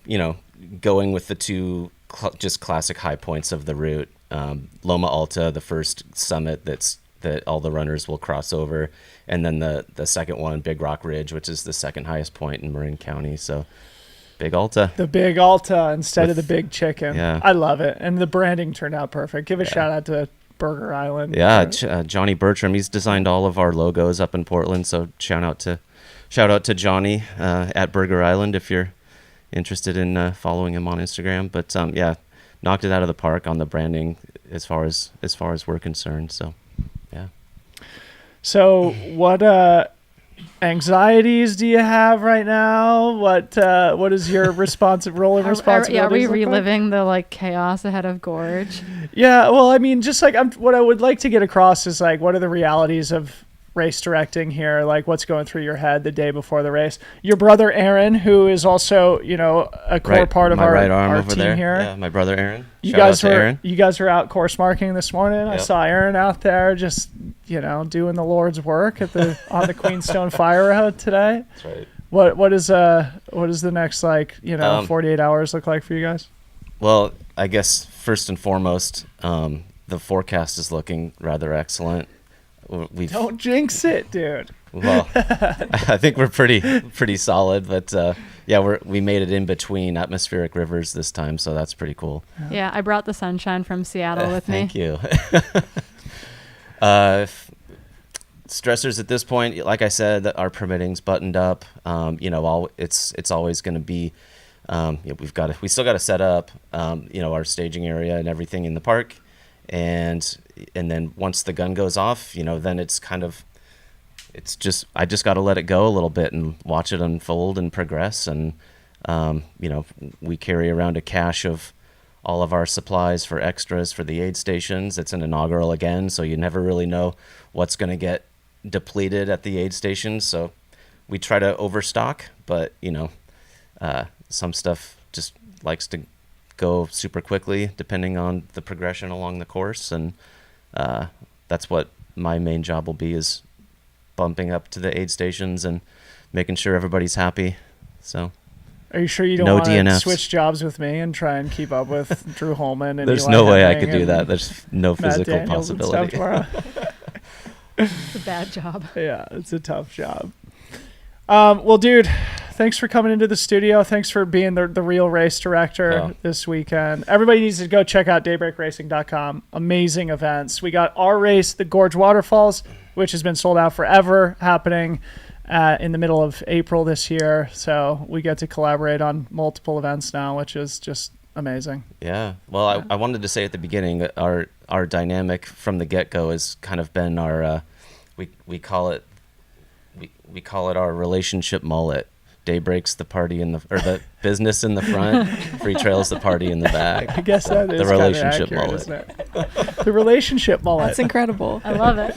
going with the two just classic high points of the route. Loma Alta, the first summit that all the runners will cross over, and then the second one, Big Rock Ridge, which is the second highest point in Marin County. So Big Alta. The Big Alta instead of the Big Chicken. Yeah. I love it. And the branding turned out perfect. Give a shout out to Burger Island. Yeah, Johnny Bertram, he's designed all of our logos up in Portland, so shout out to Johnny at Burger Island if you're interested in following him on Instagram. But knocked it out of the park on the branding as far as we're concerned. So yeah. So what anxieties do you have right now? What is your role and responsibility? Are we reliving the chaos ahead of Gorge? Yeah, well, I mean, just what I would like to get across is what are the realities of race directing here? What's going through your head the day before the race? Your brother Aaron, who is also a core part of our team there. here. Yeah, my brother Aaron. You guys were out course marking this morning. Yep. I saw Aaron out there just doing the Lord's work on the Queenstone Fire Road today. That's right. What is the next 48 hours look like for you guys? Well, I guess first and foremost, the forecast is looking rather excellent. Don't jinx it, dude. Well, I think we're pretty solid, but we made it in between atmospheric rivers this time, so that's pretty cool. Yeah, I brought the sunshine from Seattle with me. Thank you. Stressors at this point, like I said, that our permitting's buttoned up. It's always going to be. We still got to set up, our staging area and everything in the park, and then once the gun goes off, then it's kind of. I just got to let it go a little bit and watch it unfold and progress. And, we carry around a cache of all of our supplies for extras for the aid stations. It's an inaugural again, so you never really know what's going to get depleted at the aid stations. So we try to overstock, but, some stuff just likes to go super quickly depending on the progression along the course. And that's what my main job will be, is bumping up to the aid stations and making sure everybody's happy. So, are you sure you don't want to switch jobs with me and try and keep up with Drew Holman? And There's Eli no way I Henning could do that. There's no physical possibility. It's a bad job. Yeah, it's a tough job. Well, dude, thanks for coming into the studio. Thanks for being the real race director this weekend. Everybody needs to go check out daybreakracing.com. Amazing events. We got our race, the Gorge Waterfalls, which has been sold out forever, happening in the middle of April this year. So we get to collaborate on multiple events now, which is just amazing. Yeah. Well, I wanted to say at the beginning that our dynamic from the get-go has kind of been our we call it our relationship mullet. Daybreak's the party the business in the front, Free Trail's the party in the back. I guess that is the relationship accurate, mullet. isn't it? The relationship mullet. That's incredible. I love it.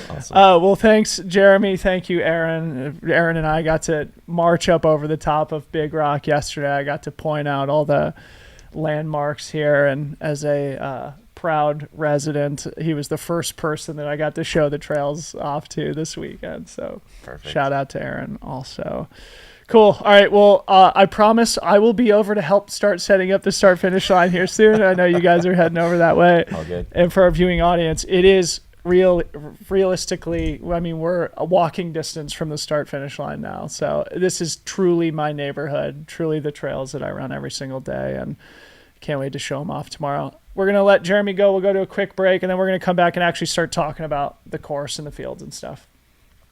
Awesome. Well, thanks, Jeremy. Thank you, Aaron. Aaron and I got to march up over the top of Big Rock yesterday. I got to point out all the landmarks here, and as a proud resident, he was the first person that I got to show the trails off to this weekend. So Perfect. Shout out to Aaron also. Cool. All right. Well, I promise I will be over to help start setting up the start finish line here soon. I know you guys are heading over that way. All good. And for our viewing audience, it is realistically, I mean, we're a walking distance from the start finish line now. So this is truly my neighborhood, truly the trails that I run every single day, and can't wait to show them off tomorrow. We're going to let Jeremy go. We'll go to a quick break, and then we're going to come back and actually start talking about the course and the fields and stuff.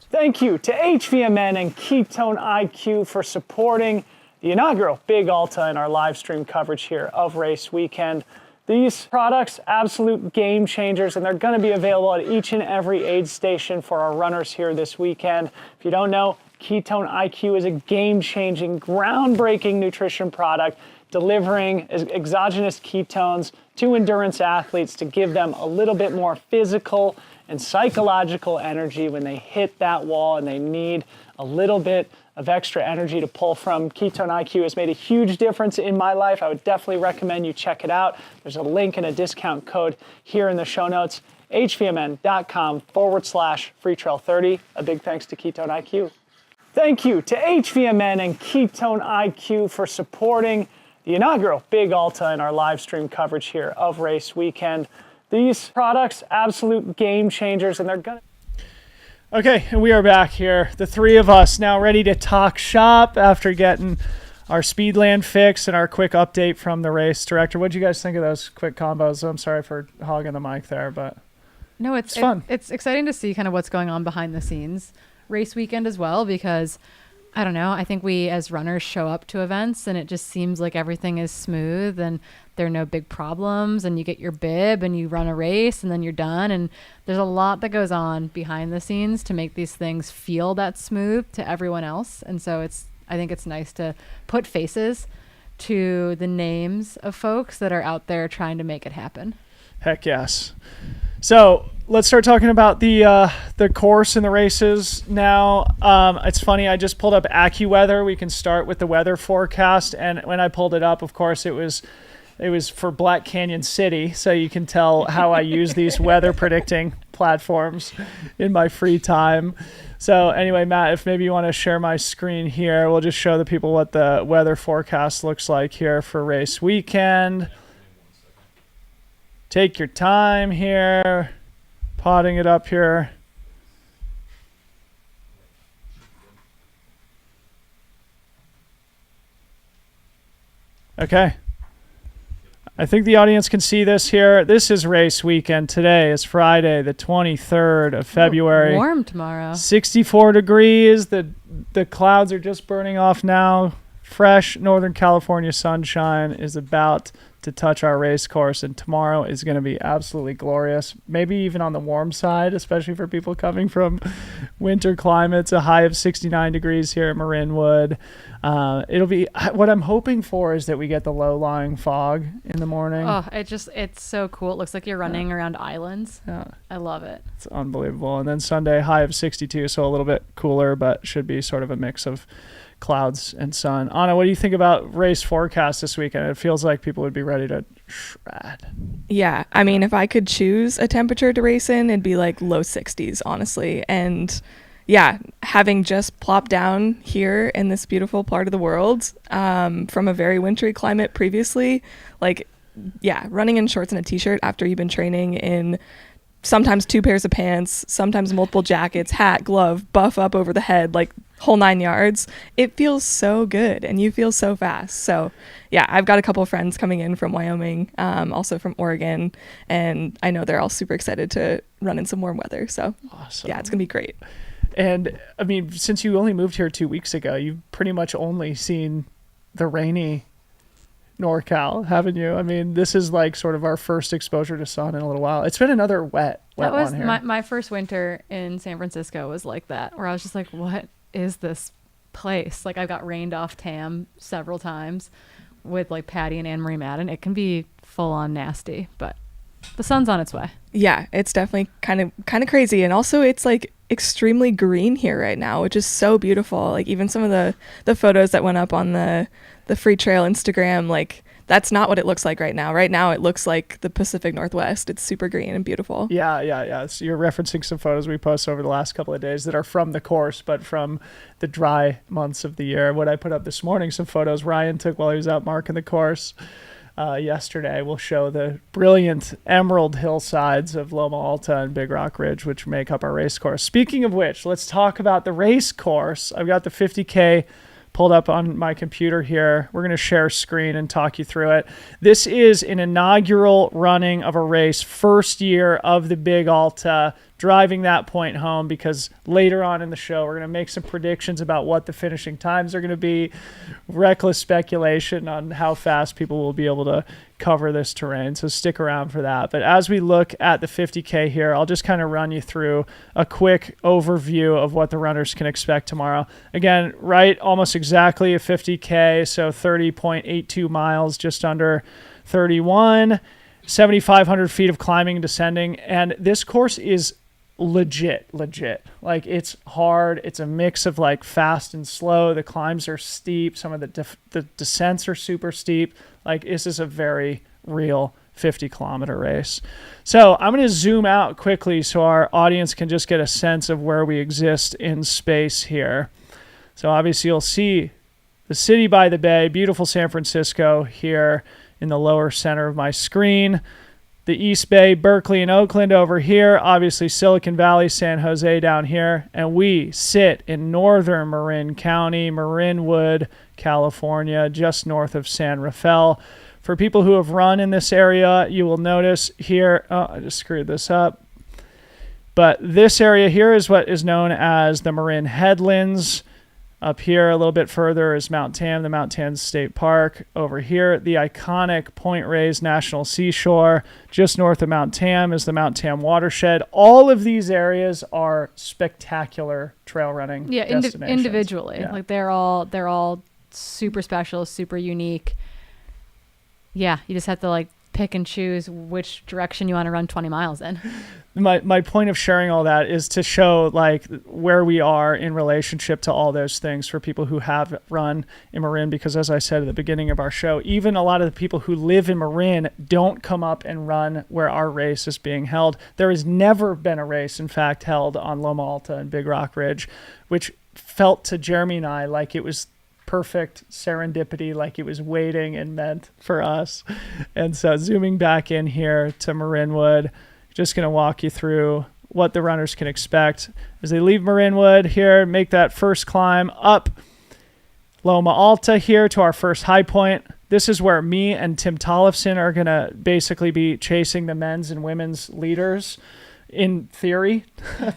Thank you to HVMN and Ketone IQ for supporting the inaugural Big Alta and our live stream coverage here of race weekend. These products, absolute game changers, and they're going to be available at each and every aid station for our runners here this weekend. If you don't know, Ketone IQ is a game-changing, groundbreaking nutrition product delivering exogenous ketones to endurance athletes to give them a little bit more physical and psychological energy when they hit that wall and they need a little bit of extra energy to pull from. Ketone IQ has made a huge difference in my life. I would definitely recommend you check it out. There's a link and a discount code here in the show notes, hvmn.com/freetrail30. A big thanks to Ketone IQ. Thank you to HVMN and Ketone IQ for supporting the inaugural Big Alta and our live stream coverage here of race weekend. These products, absolute game changers, and they're gonna... Okay, and we are back here. The three of us now ready to talk shop after getting our Speedland fix and our quick update from the race director. What do you guys think of those quick combos? I'm sorry for hogging the mic there, but no, it's fun. It's exciting to see kind of what's going on behind the scenes race weekend as well, because I don't know, I think we as runners show up to events and it just seems like everything is smooth and there are no big problems, and you get your bib and you run a race and then you're done, and there's a lot that goes on behind the scenes to make these things feel that smooth to everyone else. And so I think it's nice to put faces to the names of folks that are out there trying to make it happen. Heck yes. So let's start talking about the course and the races now. It's funny, I just pulled up AccuWeather. We can start with the weather forecast, and when I pulled it up, of course, it was for Black Canyon City, so you can tell how I use these weather predicting platforms in my free time. So anyway, Matt, if maybe you want to share my screen here, we'll just show the people what the weather forecast looks like here for race weekend. take your time here, potting it up here. Okay. I think the audience can see this here. This is race weekend. Today is Friday, the 23rd of February. Warm tomorrow. 64 degrees. The clouds are just burning off now. Fresh Northern California sunshine is about to touch our race course, and tomorrow is going to be absolutely glorious. Maybe even on the warm side, especially for people coming from winter climates. A high of 69 degrees here at Marinwood. It'll be, what I'm hoping for is that we get the low-lying fog in the morning. Oh, it's so cool. It looks like you're running around islands. Yeah. I love it. It's unbelievable. And then Sunday, high of 62, so a little bit cooler, but should be sort of a mix of clouds and sun. Anna, what do you think about race forecast this weekend? It feels like people would be ready to shred. Yeah, I mean, if I could choose a temperature to race in, it'd be like low 60s, honestly. And yeah, having just plopped down here in this beautiful part of the world, from a very wintry climate previously, like, yeah, running in shorts and a t-shirt after you've been training in sometimes 2 pairs of pants, sometimes multiple jackets, hat, glove, buff up over the head, like whole 9 yards. It feels so good and you feel so fast. So yeah, I've got a couple of friends coming in from Wyoming, also from Oregon, and I know they're all super excited to run in some warm weather. So Awesome. yeah, it's gonna be great. And I mean, since you only moved here 2 weeks ago, you've pretty much only seen the rainy NorCal, haven't you? I mean, this is like sort of our first exposure to sun in a little while. It's been another wet That was one here. my first winter in San Francisco was like that, where I was just like, what is this place? Like, I got rained off Tam several times with like Patty and Anne Marie Madden. It can be full on nasty, but the sun's on its way. Yeah, it's definitely kind of crazy, and also it's like extremely green here right now, which is so beautiful. Like even some of the photos that went up on the Free Trail Instagram, like that's not what it looks like right now. Right now it looks like the Pacific Northwest. It's super green and beautiful. Yeah. So you're referencing some photos we posted over the last couple of days that are from the course, but from the dry months of the year. What I put up this morning, some photos Ryan took while he was out marking the course yesterday, will show the brilliant emerald hillsides of Loma Alta and Big Rock Ridge, which make up our race course. Speaking of which, let's talk about the race course. I've got the 50K pulled up on my computer here. We're going to share screen and talk you through it. This is an inaugural running of a race, first year of the Big Alta, driving that point home, because later on in the show, we're going to make some predictions about what the finishing times are going to be, reckless speculation on how fast people will be able to cover this terrain. So stick around for that. But as we look at the 50K here, I'll just kind of run you through a quick overview of what the runners can expect tomorrow. Again, right, almost exactly a 50K, so 30.82 miles, just under 31, 7,500 feet of climbing and descending. And this course is legit. Like, it's hard. It's a mix of like fast and slow. The climbs are steep. Some of the descents are super steep. Like, this is a very real 50-kilometer race. So I'm going to zoom out quickly so our audience can just get a sense of where we exist in space here. So obviously you'll see the city by the bay, beautiful San Francisco here in the lower center of my screen. The East Bay, Berkeley, and Oakland over here. Obviously Silicon Valley, San Jose down here. And we sit in northern Marin County, Marinwood, California, just north of San Rafael. For people who have run in this area, you will notice here, I just screwed this up. But this area here is what is known as the Marin Headlands. Up here a little bit further is Mount Tam, the Mount Tam State Park. Over here, the iconic Point Reyes National Seashore. Just north of Mount Tam is the Mount Tam Watershed. All of these areas are spectacular trail running destinations. Individually. Yeah. Like they're all super special, super unique. Yeah, you just have to like pick and choose which direction you want to run 20 miles in. My point of sharing all that is to show like where we are in relationship to all those things for people who have run in Marin, because as I said at the beginning of our show, even a lot of the people who live in Marin don't come up and run where our race is being held. There has never been a race, in fact, held on Loma Alta and Big Rock Ridge, which felt to Jeremy and I like it was perfect serendipity, like it was waiting and meant for us. And so zooming back in here to Marinwood, just going to walk you through what the runners can expect as they leave Marinwood here, make that first climb up Loma Alta here to our first high point. This is where me and Tim Tollefson are going to basically be chasing the men's and women's leaders in theory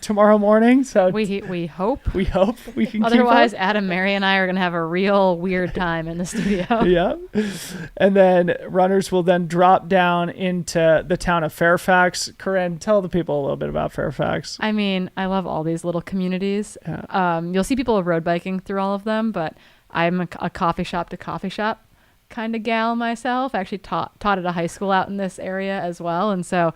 tomorrow morning. So We hope. we hope we can Otherwise, keep up. Adam, Mary, and I are going to have a real weird time in the studio. Yeah. And then runners will then drop down into the town of Fairfax. Corrine, tell the people a little bit about Fairfax. I mean, I love all these little communities. Yeah. You'll see people road biking through all of them, but I'm a coffee shop to coffee shop kind of gal myself. I actually taught at a high school out in this area as well. And so,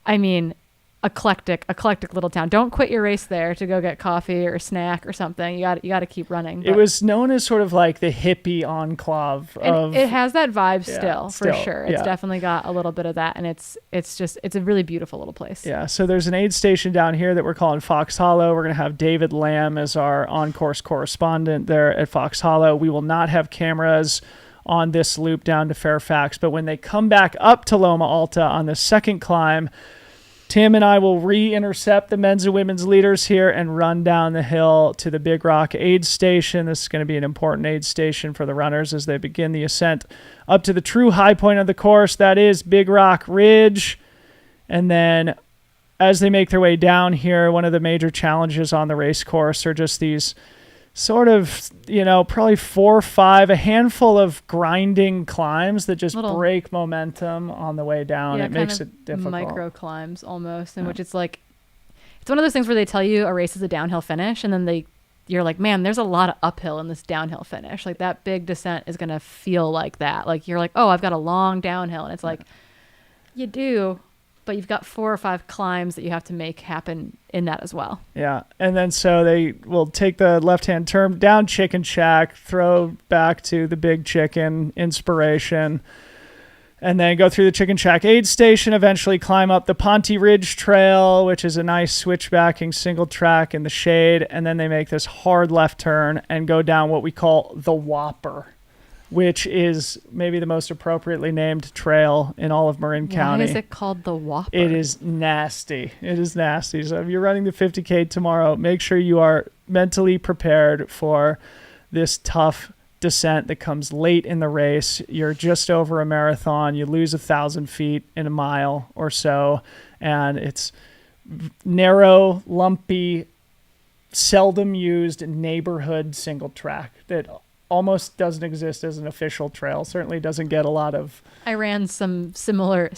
I mean, eclectic little town. Don't quit your race there to go get coffee or a snack or something. You got to keep running. It was known as sort of like the hippie enclave of. And it has that vibe Yeah, for sure. It's yeah. definitely got a little bit of that, and it's a really beautiful little place. Yeah, so there's an aid station down here that we're calling Fox Hollow. We're going to have David Lamb as our on-course correspondent there at Fox Hollow. We will not have cameras on this loop down to Fairfax, but when they come back up to Loma Alta on the second climb, Tim and I will re-intercept the men's and women's leaders here and run down the hill to the Big Rock aid station. This is going to be an important aid station for the runners as they begin the ascent up to the true high point of the course. That is Big Rock Ridge. And then as they make their way down here, one of the major challenges on the race course are just these sort of, probably 4 or 5, a handful of grinding climbs that just Little- break momentum on the way down. Yeah, It makes kind it of difficult. micro climbs almost, in which it's like, it's one of those things where they tell you a race is a downhill finish, and then you're like, man, there's a lot of uphill in this downhill finish. Like that big descent is gonna feel like that. Like you're like, oh, I've got a long downhill, and it's like, you do, but you've got 4 or 5 climbs that you have to make happen in that as well. Yeah. And then so they will take the left-hand turn down Chicken Shack, throw back to the Big Chicken Inspiration, and then go through the Chicken Shack aid station, eventually climb up the Ponte Ridge Trail, which is a nice switchbacking single track in the shade. And then they make this hard left turn and go down what we call the Whopper, which is maybe the most appropriately named trail in all of Marin County. Why is it called the Whopper? It is nasty. It is nasty. So if you're running the 50K tomorrow, make sure you are mentally prepared for this tough descent that comes late in the race. You're just over a marathon. You lose 1,000 feet in a mile or so. And it's narrow, lumpy, seldom used neighborhood single track that almost doesn't exist as an official trail. Certainly doesn't get a lot of. I ran some similar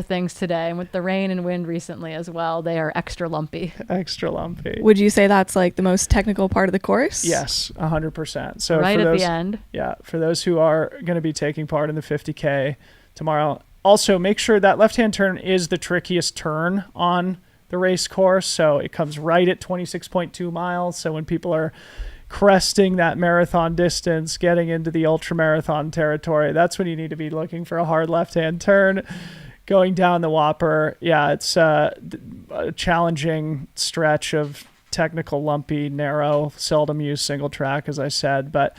things today, and with the rain and wind recently as well, they are extra lumpy. Extra lumpy. Would you say that's like the most technical part of the course? Yes, 100%. So Right for at those, the end. Yeah, for those who are going to be taking part in the 50K tomorrow, also make sure that left-hand turn is the trickiest turn on the race course. So it comes right at 26.2 miles. So when people are cresting that marathon distance, getting into the ultra marathon territory, that's when you need to be looking for a hard left-hand turn. Going down the Whopper, yeah, it's a challenging stretch of technical, lumpy, narrow, seldom used single track, as I said. But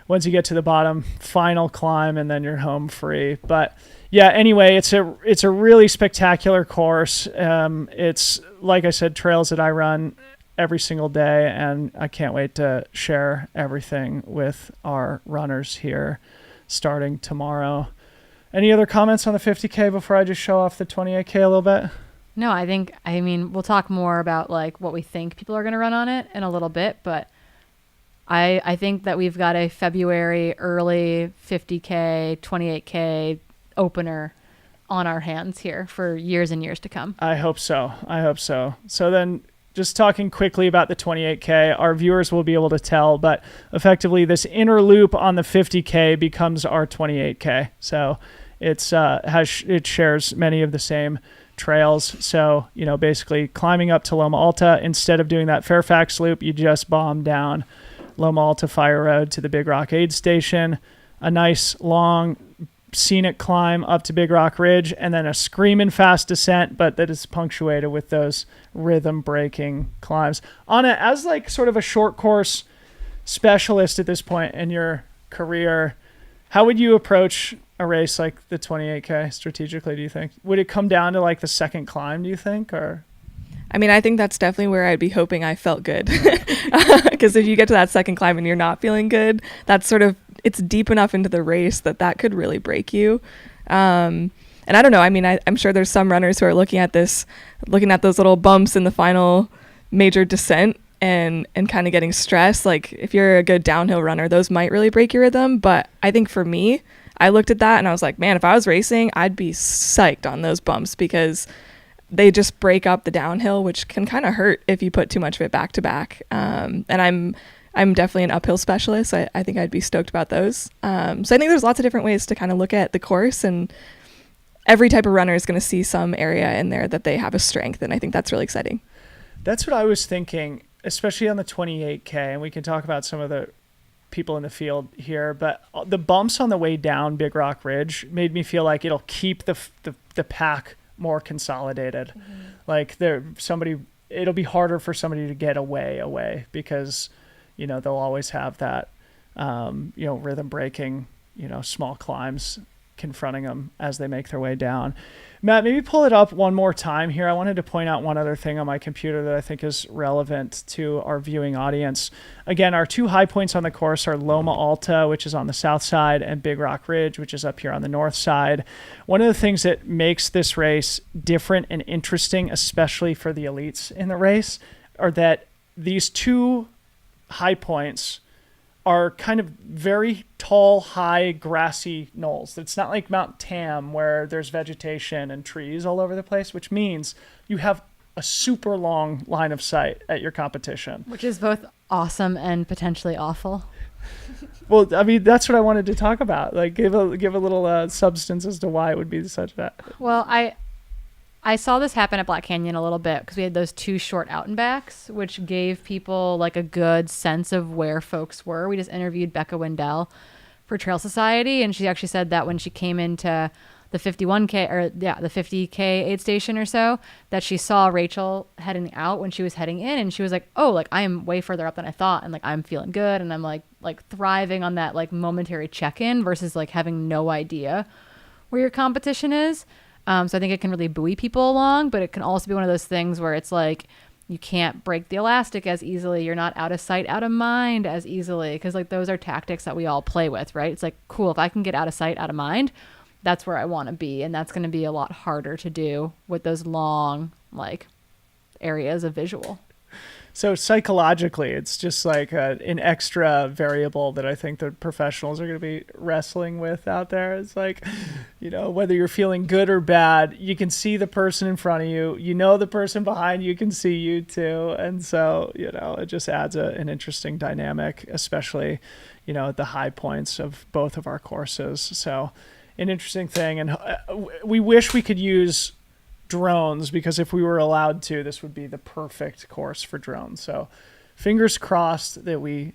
once you get to the bottom, final climb, and then you're home free. But yeah, anyway, it's a really spectacular course. It's, like I said, trails that I run every single day, and I can't wait to share everything with our runners here starting tomorrow. Any other comments on the 50K before I just show off the 28K a little bit? No, I mean, we'll talk more about like what we think people are going to run on it in a little bit, but I think that we've got a February early 50K, 28K opener on our hands here for years and years to come. I hope so. So then, just talking quickly about the 28K, our viewers will be able to tell, but effectively this inner loop on the 50K becomes our 28K. So it shares many of the same trails. So, basically climbing up to Loma Alta, instead of doing that Fairfax loop, you just bomb down Loma Alta Fire Road to the Big Rock aid station, a nice long scenic climb up to Big Rock Ridge, and then a screaming fast descent, but that is punctuated with those rhythm breaking climbs on it as like sort of a short course specialist at this point in your career, how would you approach a race like the 28K strategically, do you think? Would it come down to like the second climb, do you think? Or I mean, I think that's definitely where I'd be hoping I felt good. Because if you get to that second climb and you're not feeling good, that's sort of, it's deep enough into the race that could really break you. And I don't know. I mean, I'm sure there's some runners who are looking at those little bumps in the final major descent and kind of getting stressed. Like if you're a good downhill runner, those might really break your rhythm. But I think for me, I looked at that and I was like, man, if I was racing, I'd be psyched on those bumps because they just break up the downhill, which can kind of hurt if you put too much of it back to back. And I'm definitely an uphill specialist. So I think I'd be stoked about those. So I think there's lots of different ways to kind of look at the course, and every type of runner is going to see some area in there that they have a strength. And I think that's really exciting. that's what I was thinking, especially on the 28K. And we can talk about some of the people in the field here, but the bumps on the way down Big Rock Ridge made me feel like it'll keep the pack more consolidated. Mm-hmm. Like it'll be harder for somebody to get away because, they'll always have that, rhythm breaking, small climbs confronting them as they make their way down. Matt, maybe pull it up one more time here. I wanted to point out one other thing on my computer that I think is relevant to our viewing audience. Again, our two high points on the course are Loma Alta, which is on the south side, and Big Rock Ridge, which is up here on the north side. One of the things that makes this race different and interesting, especially for the elites in the race, are that these two high points are kind of very tall, high, grassy knolls. It's not like Mount Tam where there's vegetation and trees all over the place, which means you have a super long line of sight at your competition. Which is both awesome and potentially awful. Well, I mean, that's what I wanted to talk about. Like, give a little substance as to why it would be such that. Well, I saw this happen at Black Canyon a little bit because we had those two short out and backs, which gave people like a good sense of where folks were. We just interviewed Becca Wendell for Trail Society, and she actually said that when she came into the 50K aid station or so, that she saw Rachel heading out when she was heading in, and she was like, oh, like I am way further up than I thought, and like I'm feeling good, and I'm like thriving on that like momentary check-in versus like having no idea where your competition is. So I think it can really buoy people along, but it can also be one of those things where it's like you can't break the elastic as easily. You're not out of sight, out of mind as easily, because like those are tactics that we all play with, right? It's like, cool, if I can get out of sight, out of mind, that's where I want to be. And that's going to be a lot harder to do with those long like areas of visual. So psychologically, it's just like an extra variable that I think the professionals are going to be wrestling with out there. It's like, whether you're feeling good or bad, you can see the person in front of you. The person behind you can see you too. And so, it just adds an interesting dynamic, especially, at the high points of both of our courses. So an interesting thing. And we wish we could use drones, because if we were allowed to, this would be the perfect course for drones. So fingers crossed that we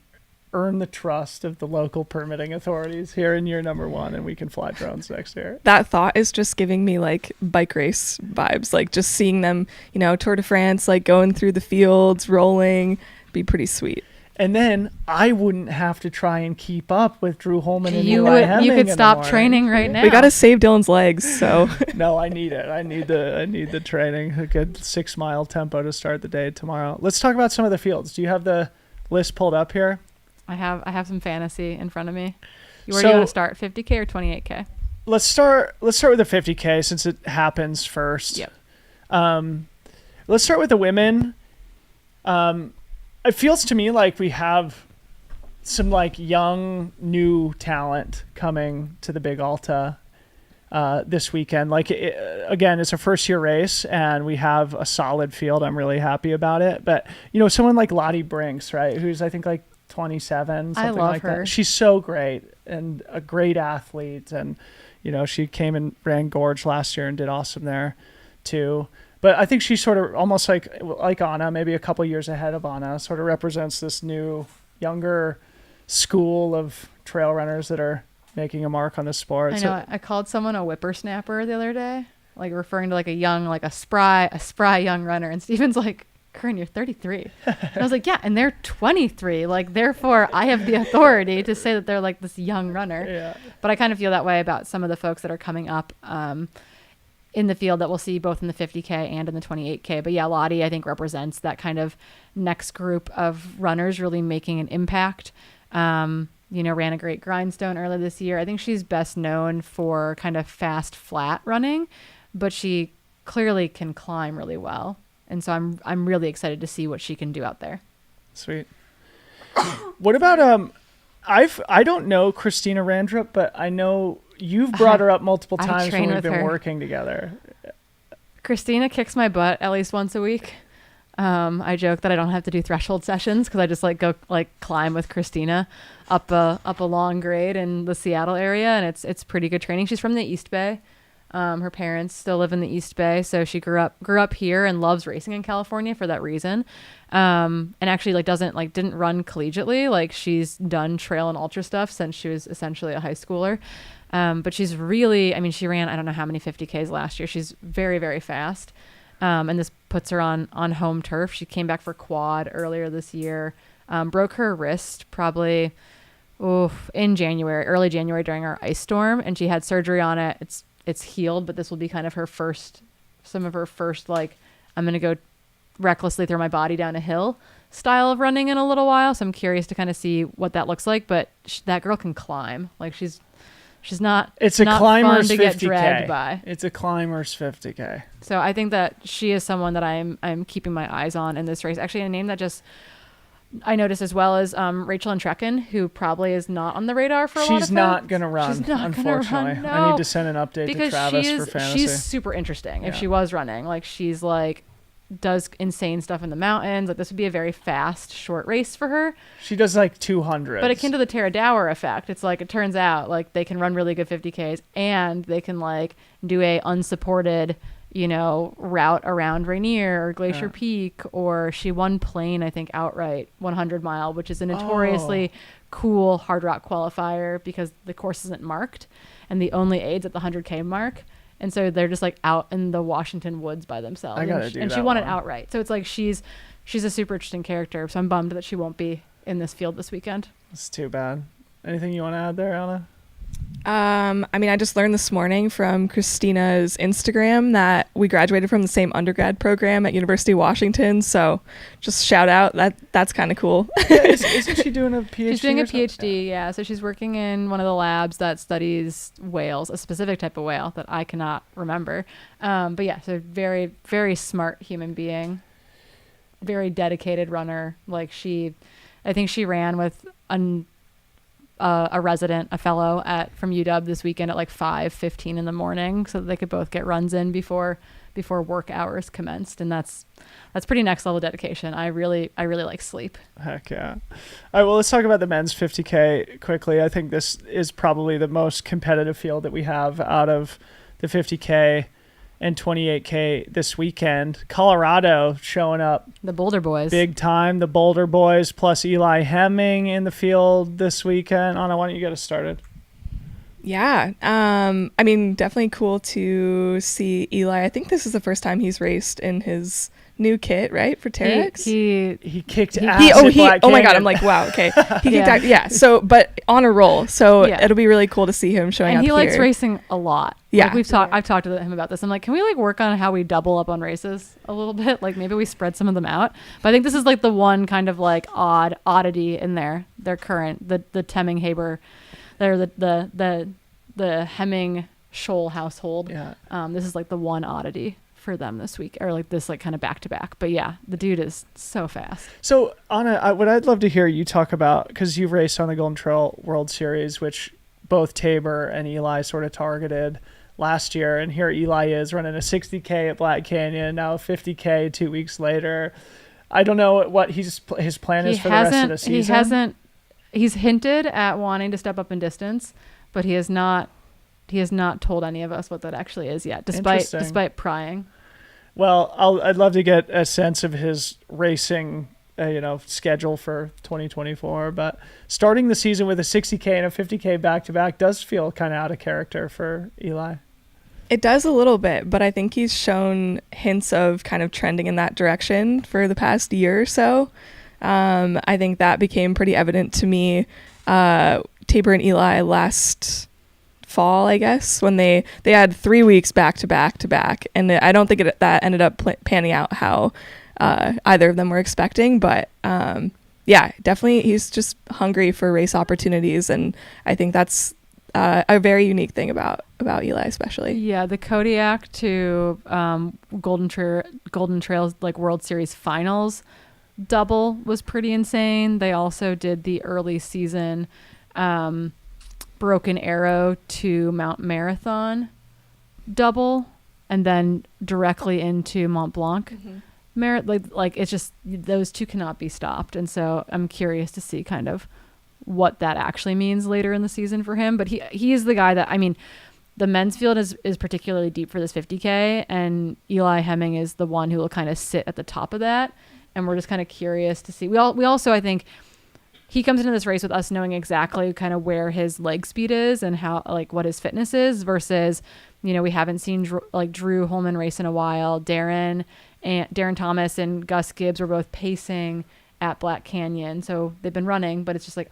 earn the trust of the local permitting authorities here in year number 1 and we can fly drones next year. That thought is just giving me like bike race vibes, like just seeing them, Tour de France, like going through the fields, rolling, be pretty sweet. And then I wouldn't have to try and keep up with Drew Holman and Eli Hemming. You could stop training right now. We got to save Dylan's legs, so. No, I need it. I need the training, a good 6-mile tempo to start the day tomorrow. Let's talk about some of the fields. Do you have the list pulled up here? I have some fantasy in front of me. Where do you want to start, 50K or 28K? Let's start with the 50K since it happens first. Yep. Let's start with the women. It feels to me like we have some like young new talent coming to the Big Alta this weekend. Like again, it's a first year race and we have a solid field. I'm really happy about it. But someone like Lottie Brinks, right? Who's I think like 27, something I love like her. that. She's so great and a great athlete. And, she came and ran Gorge last year and did awesome there too. But I think she's sort of almost like Anna, maybe a couple years ahead of Anna, sort of represents this new, younger school of trail runners that are making a mark on the sport. I know. I called someone a whippersnapper the other day, like referring to like a young, like a spry young runner. And Steven's like, Corrine, you're 33. And I was like, yeah, and they're 23. Like, therefore, I have the authority to say that they're like this young runner. Yeah. But I kind of feel that way about some of the folks that are coming up in the field that we'll see both in the 50K and in the 28K. But yeah, Lottie, I think, represents that kind of next group of runners really making an impact. Ran a great grindstone earlier this year. I think she's best known for kind of fast, flat running, but she clearly can climb really well. And so I'm really excited to see what she can do out there. Sweet. What about I don't know Christina Randrup, but I know you've brought her up multiple times when we've been working together. Christina kicks my butt at least once a week. I joke that I don't have to do threshold sessions because I just go climb with Christina up a long grade in the Seattle area, and it's pretty good training. She's from the East Bay. Her parents still live in the East Bay, so she grew up here and loves racing in California for that reason. And actually didn't run collegiately. Like, she's done trail and ultra stuff since she was essentially a high schooler. But she's really, she ran I don't know how many 50Ks last year. She's very, very fast. And this puts her on home turf. She came back for quad earlier this year, broke her wrist probably in January, early January during our ice storm, and she had surgery on it. It's healed, but this will be kind of some of her first, I'm going to go recklessly throw my body down a hill style of running in a little while. So I'm curious to kind of see what that looks like, but that girl can climb. Like, she's not, it's a not climber's fun to 50K. get dragged by. It's a climber's 50K. So I think that she is someone that I'm keeping my eyes on in this race. Actually, a name that I noticed as well as Rachel Entrekin, who probably is not on the radar for a lot of folks. She's not going to run, unfortunately. No. I need to send an update because to Travis for fantasy. She's super interesting. If she was running, she's does insane stuff in the mountains. This would be a very fast, short race for her. She does 200. But akin to the Tara Dower effect, it's it turns out they can run really good 50Ks and they can do a unsupported route around Rainier or Glacier Peak, or she won Plain, I think, outright 100 mile, which is a notoriously cool hard rock qualifier because the course isn't marked and the only aid's at the 100K mark. And so they're just out in the Washington woods by themselves. And she won it outright. So it's she's a super interesting character. So I'm bummed that she won't be in this field this weekend. It's too bad. Anything you want to add there, Anna? I just learned this morning from Christina's Instagram that we graduated from the same undergrad program at University of Washington. So just shout out, that's kind of cool. Isn't she doing a PhD? She's doing a PhD, yeah. So she's working in one of the labs that studies whales, a specific type of whale that I cannot remember. But yeah, so very, very smart human being, very dedicated runner. I think she ran with a resident, a fellow from UW this weekend at 5:15 in the morning, so that they could both get runs in before work hours commenced, and that's pretty next level dedication. I really like sleep. Heck yeah! All right, well, let's talk about the men's 50K quickly. I think this is probably the most competitive field that we have out of the 50K and 28K this weekend. Colorado showing up. The Boulder Boys. Big time. The Boulder Boys plus Eli Hemming in the field this weekend. Anna, why don't you get us started? Yeah. Definitely cool to see Eli. I think this is the first time he's raced in his new kit, right? For Terex? He kicked ass at Black oh my God. Canyon. I'm wow. Okay. He kicked ass. Yeah. So, but on a roll. So it'll be really cool to see him showing up and he here. likes racing a lot. Yeah. I've talked to him about this. I'm can we work on how we double up on races a little bit? Maybe we spread some of them out. But I think this is the one kind of oddity in their current, the Temming Haber, they're the Hemming Scholl household. Yeah. This is the one oddity for them this week, or this kind of back to back. But yeah, the dude is so fast. So Anna, what I'd love to hear you talk about, because you've raced on the Golden Trail World Series, which both Tabor and Eli sort of targeted last year, and here Eli is running a 60K at Black Canyon, now a 50K 2 weeks later. I don't know what his plan is for the rest of the season. He's hinted at wanting to step up in distance, but he has not told any of us what that actually is yet, despite prying. Well, I'd love to get a sense of his racing schedule for 2024, but starting the season with a 60K and a 50K back-to-back does feel kind of out of character for Eli. It does a little bit, but I think he's shown hints of kind of trending in that direction for the past year or so. I think that became pretty evident to me, Tabor and Eli last fall, I guess, when they had 3 weeks back to back, and I don't think that ended up panning out how either of them were expecting, but yeah, definitely he's just hungry for race opportunities, and I think that's a very unique thing about Eli especially. Yeah, the Kodiak to Golden Trails like World Series finals double was pretty insane. They also did the early season Broken Arrow to Mount Marathon double, and then directly into Mont Blanc. Like it's just, those two cannot be stopped, and so I'm curious to see kind of what that actually means later in the season for him. But he is the guy that, I mean, the men's field is particularly deep for this 50K, and Eli Hemming is the one who will kind of sit at the top of that, and we're just kind of curious to see. We also, I think, he comes into this race with us knowing exactly kind of where his leg speed is and how, like, what his fitness is, versus, you know, we haven't seen Drew Holman race in a while. Darren Thomas and Gus Gibbs were both pacing at Black Canyon, so they've been running, but it's just like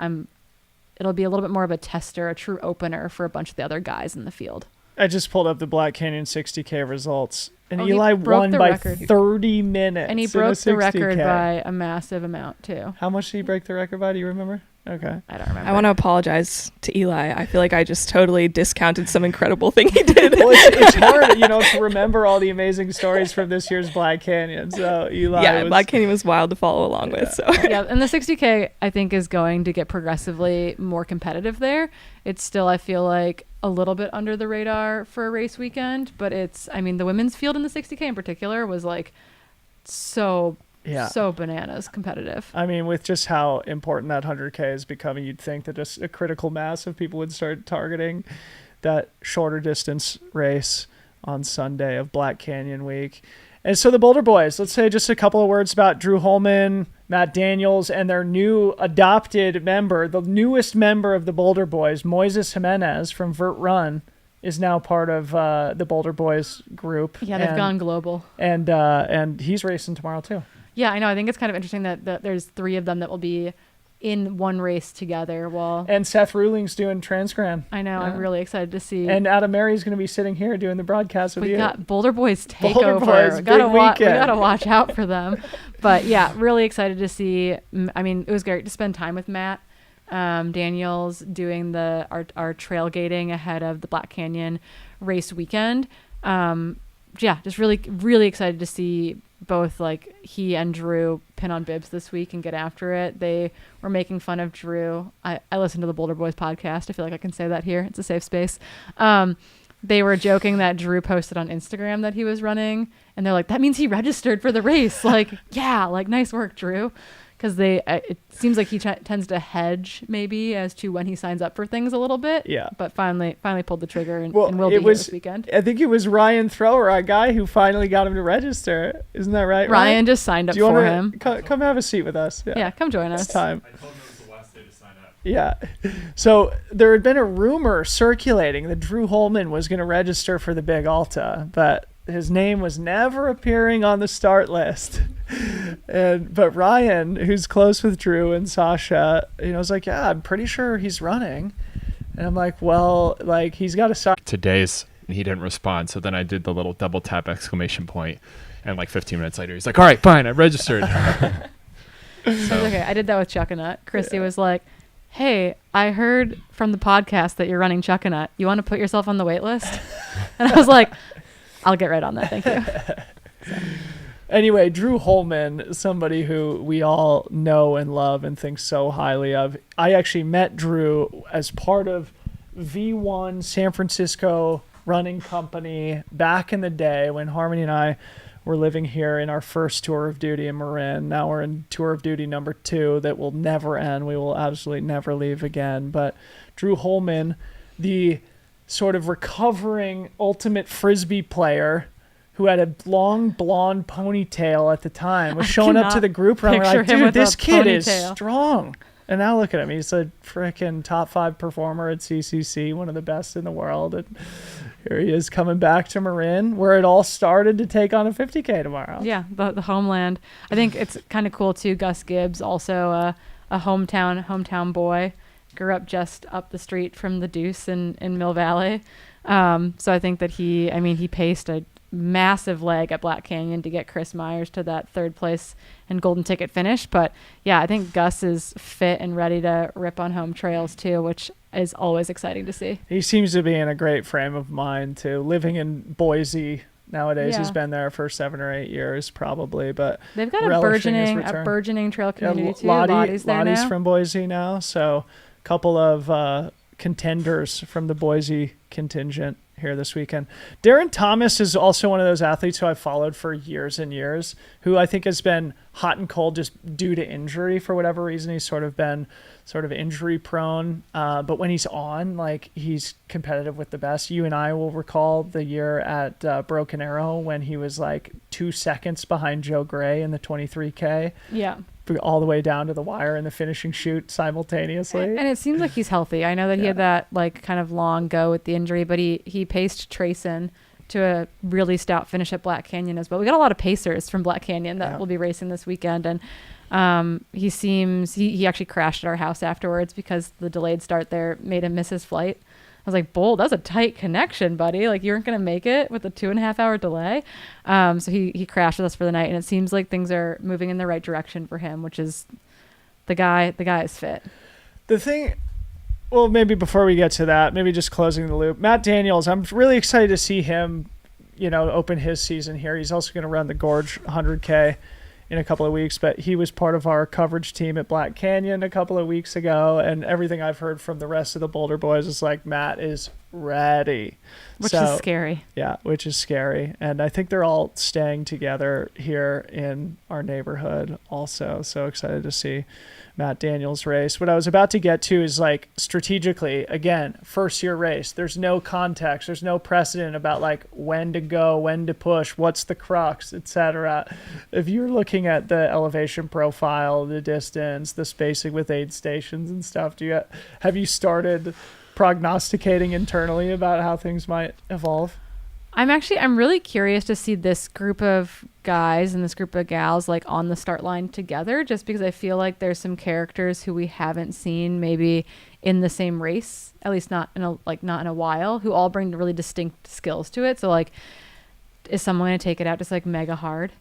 it'll be a little bit more of a tester, a true opener for a bunch of the other guys in the field. I just pulled up the Black Canyon 60K results, and Oh, Eli won by record. 30 minutes. And he in broke a the record 60K. by a massive amount too. How much did he break the record by? Do you remember? Okay. I don't remember. I want to apologize to Eli. I feel like I just totally discounted some incredible thing he did. Well, it's hard, you know, to remember all the amazing stories from this year's Black Canyon. So Eli was... Black Canyon was wild to follow along with. So Yeah, and the 60K I think is going to get progressively more competitive there. It's still, I feel like, a little bit under the radar for a race weekend, but it's, I mean, the women's field in the 60K in particular was like so bananas competitive. I mean, with just how important that 100K is becoming, you'd think that just a critical mass of people would start targeting that shorter distance race on Sunday of Black Canyon week. And so the Boulder Boys, let's say just a couple of words about Drew Holman, Matt Daniels, and their new adopted member, the newest member of the Boulder Boys, Moises Jimenez from Vert Run, is now part of the Boulder Boys group. Yeah, they've gone global. And he's racing tomorrow too. Yeah, I know. I think it's kind of interesting that there's 3 of them that will be in one race together. And Seth Ruling's doing Transgran. I know. Yeah. I'm really excited to see. And Adam Mary's going to be sitting here doing the broadcast with you. We got Boulder Boys takeover. Boulder Boys, we gotta weekend. watch out for them. But yeah, really excited to see. I mean, it was great to spend time with Matt Daniels doing our trailgating ahead of the Black Canyon race weekend. Yeah, just really, really excited to see both, like, he and Drew pin on bibs this week and get after it. They were making fun of Drew. I listened to the Boulder Boys podcast. I feel like I can say that here. It's a safe space. They were joking that Drew posted on Instagram that he was running, and they're like, that means he registered for the race. Like, yeah, like, nice work, Drew. Because it seems like he tends to hedge maybe as to when he signs up for things a little bit. Yeah. But finally pulled the trigger and will be here this weekend. I think it was Ryan Thrower, our guy, who finally got him to register. Isn't that right? Ryan just signed up for him. Come have a seat with us. Yeah, come join us. It's time. I told him it was the last day to sign up. Yeah. So there had been a rumor circulating that Drew Holman was going to register for the Big Alta, but his name was never appearing on the start list. But Ryan, who's close with Drew and Sasha, was like, yeah, I'm pretty sure he's running. And I'm like, well, like, he's got to start. Today's, he didn't respond. So then I did the little double tap exclamation point, and like 15 minutes later, he's like, all right, fine, I registered. That's okay. I did that with Chuckanut. Christy was like, hey, I heard from the podcast that you're running Chuckanut. You want to put yourself on the wait list? And I was like, I'll get right on that. Thank you. Anyway, Drew Holman, somebody who we all know and love and think so highly of. I actually met Drew as part of V1 San Francisco running company back in the day when Harmony and I were living here in our first tour of duty in Marin. Now we're in tour of duty number 2 that will never end. We will absolutely never leave again. But Drew Holman, the sort of recovering ultimate Frisbee player who had a long blonde ponytail at the time, was showing up to the group run. We're like, dude, this kid is strong. And now look at him. He's a freaking top 5 performer at CCC, one of the best in the world. And Here he is coming back to Marin, where it all started to take on a 50K tomorrow. Yeah, the homeland. I think it's kind of cool too. Gus Gibbs, also a hometown boy, grew up just up the street from the Deuce in Mill Valley. So I think that he paced a massive leg at Black Canyon to get Chris Myers to that third place and golden ticket finish. But yeah, I think Gus is fit and ready to rip on home trails too, which is always exciting to see. He seems to be in a great frame of mind too, living in Boise nowadays. Yeah. He's been there for 7 or 8 years probably, but They've got a relishing his burgeoning trail community too. Lottie's there now. from Boise now, so a couple of contenders from the Boise contingent here this weekend. Darren Thomas is also one of those athletes who I've followed for years and years, who I think has been hot and cold just due to injury for whatever reason. He's sort of been injury prone, but when he's on, like, he's competitive with the best. You and I will recall the year at Broken Arrow when he was like 2 seconds behind Joe Gray in the 23K. Yeah. All the way down to the wire in the finishing shoot simultaneously. And it seems like he's healthy. I know that he had that like kind of long go with the injury, but he paced Trayson to a really stout finish at Black Canyon as well. We got a lot of pacers from Black Canyon that will be racing this weekend. And he actually crashed at our house afterwards because the delayed start there made him miss his flight. I was like, Bold, that was a tight connection, buddy. Like, you weren't going to make it with a 2.5 hour delay. So he crashed with us for the night, and it seems like things are moving in the right direction for him, which is the guy is fit. The thing, well, maybe before we get to that, maybe just closing the loop, Matt Daniels, I'm really excited to see him, open his season here. He's also going to run the Gorge 100K in a couple of weeks, but he was part of our coverage team at Black Canyon a couple of weeks ago, and everything I've heard from the rest of the Boulder boys is like, Matt is ready. Which is scary. Yeah, which is scary. And I think they're all staying together here in our neighborhood also. So excited to see Matt Daniels race. What I was about to get to is, like, strategically, again, first year race. There's no context. There's no precedent about like when to go, when to push, what's the crux, etc. If you're looking at the elevation profile, the distance, the spacing with aid stations and stuff, have you started prognosticating internally about how things might evolve? I'm really curious to see this group of guys and this group of gals like on the start line together, just because I feel like there's some characters who we haven't seen maybe in the same race, at least not in a while, who all bring really distinct skills to it. So like, is someone going to take it out just like mega hard,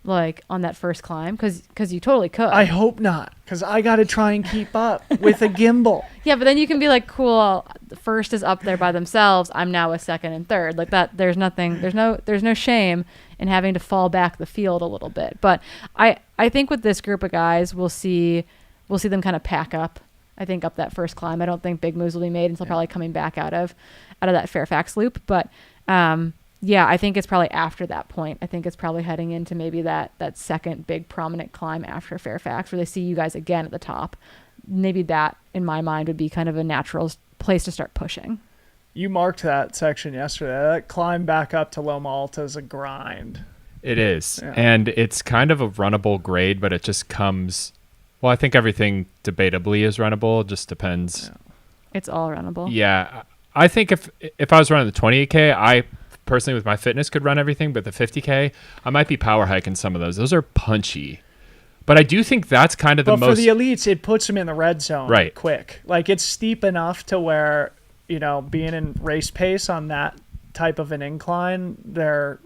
like on that first climb? Because you totally could. I hope not, because I got to try and keep up with a gimbal. Yeah, but then you can be like, cool, the first is up there by themselves, I'm now a second and third. Like that, there's no shame in having to fall back the field a little bit. But I think with this group of guys, we'll see them kind of pack up, I think, up that first climb. I don't think big moves will be made until probably coming back out of that Fairfax loop. But yeah, I think it's probably after that point. I think it's probably heading into maybe that second big prominent climb after Fairfax, where they see you guys again at the top. Maybe that, in my mind, would be kind of a natural place to start pushing. You marked that section yesterday. That climb back up to Loma Alta is a grind. It is. Yeah. And it's kind of a runnable grade, but it just comes... Well, I think everything debatably is runnable. It just depends. Yeah. It's all runnable. Yeah. I think if I was running the 28K, I personally with my fitness could run everything, but the 50K, I might be power hiking some of those. Those are punchy. But I do think that's kind of the most... But for the elites, it puts them in the red zone right quick. Like, it's steep enough to where, being in race pace on that type of an incline, they're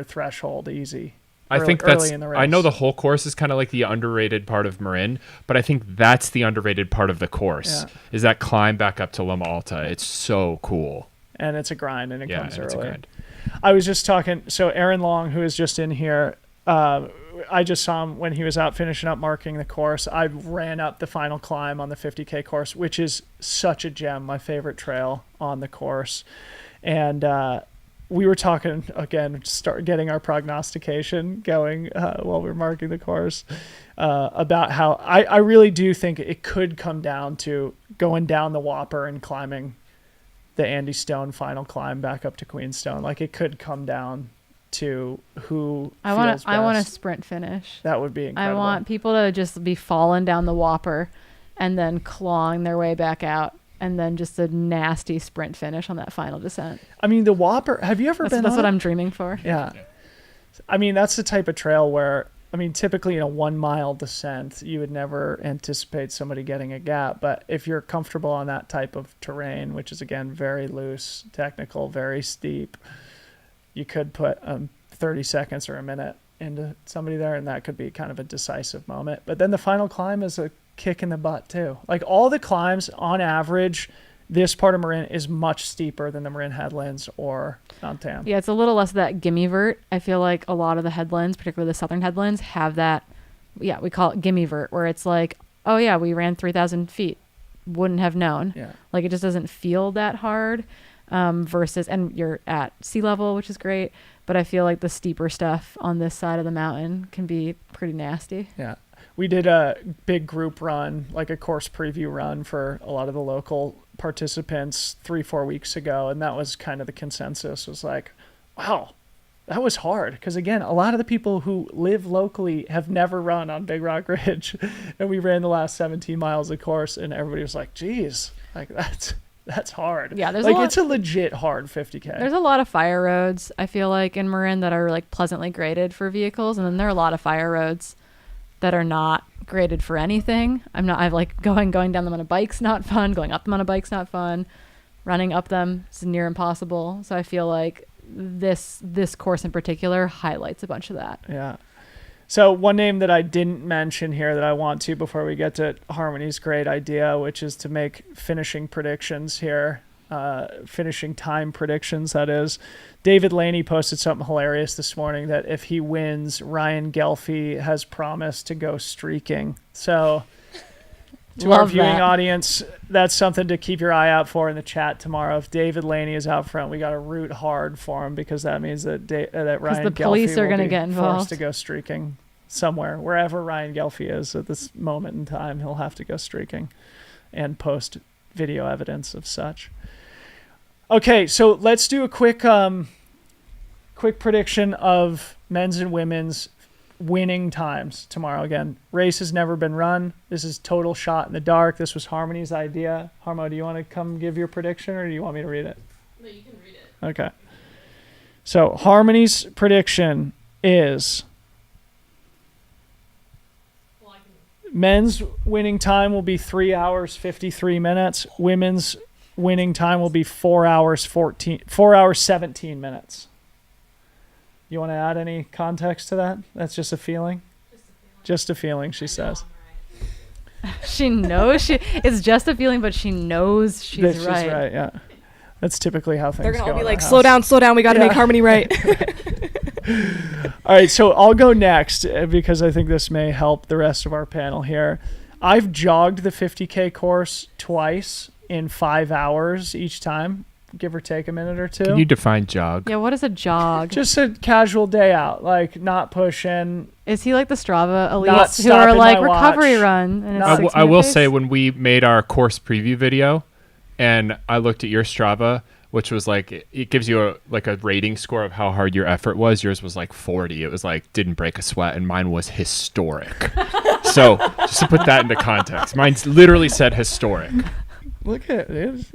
threshold easy. I think that's... In the race. I know the whole course is kind of like the underrated part of Marin, but I think that's the underrated part of the course, is that climb back up to Loma Alta. It's so cool. And it's a grind, and it comes early. It's a grind. I was just talking... So Aaron Long, who is just in here... I just saw him when he was out finishing up marking the course. I ran up the final climb on the 50K course, which is such a gem, my favorite trail on the course. And we were talking, again, start getting our prognostication going while we were marking the course, about how I really do think it could come down to going down the Whopper and climbing the Andy Stone final climb back up to Queenstone. Like, it could come down to who I want a sprint finish. That would be incredible. I want people to just be falling down the Whopper and then clawing their way back out and then just a nasty sprint finish on that final descent. I mean, the Whopper, have you ever been That's on what it? I'm dreaming for. Yeah. I mean, that's the type of trail where, I mean, typically in a 1 mile descent, you would never anticipate somebody getting a gap. But if you're comfortable on that type of terrain, which is, again, very loose, technical, very steep, you could put 30 seconds or a minute into somebody there, and that could be kind of a decisive moment. But then the final climb is a kick in the butt, too. Like, all the climbs, on average, this part of Marin is much steeper than the Marin Headlands or Mount Tam. Yeah, it's a little less of that gimme vert. I feel like a lot of the headlands, particularly the southern headlands, have that, yeah, we call it gimme vert, where it's like, oh yeah, we ran 3,000 feet. Wouldn't have known. Yeah. Like, it just doesn't feel that hard versus, and you're at sea level, which is great, but I feel like the steeper stuff on this side of the mountain can be pretty nasty. Yeah. We did a big group run, like a course preview run for a lot of the local participants 3-4 weeks ago, and that was kind of the consensus, was like, wow, that was hard, because again, a lot of the people who live locally have never run on Big Rock Ridge, and we ran the last 17 miles of course, and everybody was like, geez, like that's hard. Yeah, there's like a lot, it's a legit hard 50K. there's a lot of fire roads, I feel like, in Marin that are like pleasantly graded for vehicles, and then there are a lot of fire roads that are not graded for anything. I've like going down them on a bike's not fun, going up them on a bike's not fun, running up them is near impossible. So I feel like this course in particular highlights a bunch of that. Yeah. So one name that I didn't mention here that I want to before we get to Harmony's great idea, which is to make finishing predictions here, finishing time predictions, that is. David Laney posted something hilarious this morning that if he wins, Ryan Gelfie has promised to go streaking. So to our Love viewing that. audience, that's something to keep your eye out for in the chat tomorrow. If David Laney is out front, we got to root hard for him, because that means that Ryan the Gelfie police are will gonna be get involved. forced to go streaking somewhere. Wherever Ryan Gelfie is at this moment in time, he'll have to go streaking and post video evidence of such. Okay, so let's do a quick prediction of men's and women's winning times tomorrow. Again, race has never been run. This is total shot in the dark. This was Harmony's idea. Harmo, do you want to come give your prediction, or do you want me to read it? No, you can read it. Okay. So Harmony's prediction is men's winning time will be 3 hours 53 minutes. Women's winning time will be 4 hours 17 minutes. You want to add any context to that? That's just a feeling. Just a feeling, she says. She knows it's just a feeling, but she knows she's That right. She's right. Yeah, that's typically how things They're go. gonna all be in like, our slow house. down, we got to Yeah. make Harmony right. All right, so I'll go next because I think this may help the rest of our panel here. I've jogged the 50K course twice in 5 hours each time, give or take a minute or two. Can you define jog? Yeah, what is a jog? Just a casual day out, like not pushing. Is he like the Strava Not elites who stopping are like my recovery watch. run? And it's Not- six I will minute say, pace? when we made our course preview video and I looked at your Strava, which was like, it gives you a rating score of how hard your effort was. Yours was like 40. It was like, didn't break a sweat, and mine was historic. So just to put that into context, mine literally said historic. Look at it.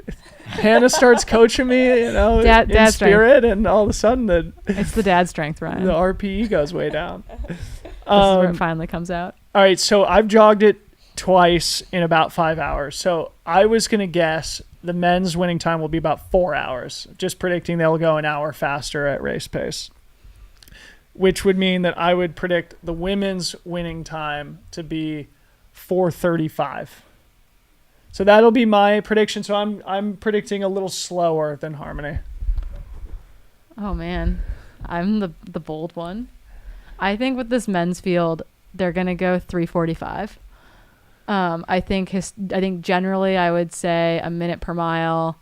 Hannah starts coaching me, in Dad spirit, and all of a sudden It's the dad strength, Ryan. the RPE goes way down. This is where it finally comes out. All right, so I've jogged it twice in about 5 hours. So I was going to guess the men's winning time will be about 4 hours, just predicting they'll go an hour faster at race pace, which would mean that I would predict the women's winning time to be 4:35. So that'll be my prediction. So I'm predicting a little slower than Harmony. Oh man, I'm the bold one. I think with this men's field, they're gonna go 3:45. I think generally I would say a minute per mile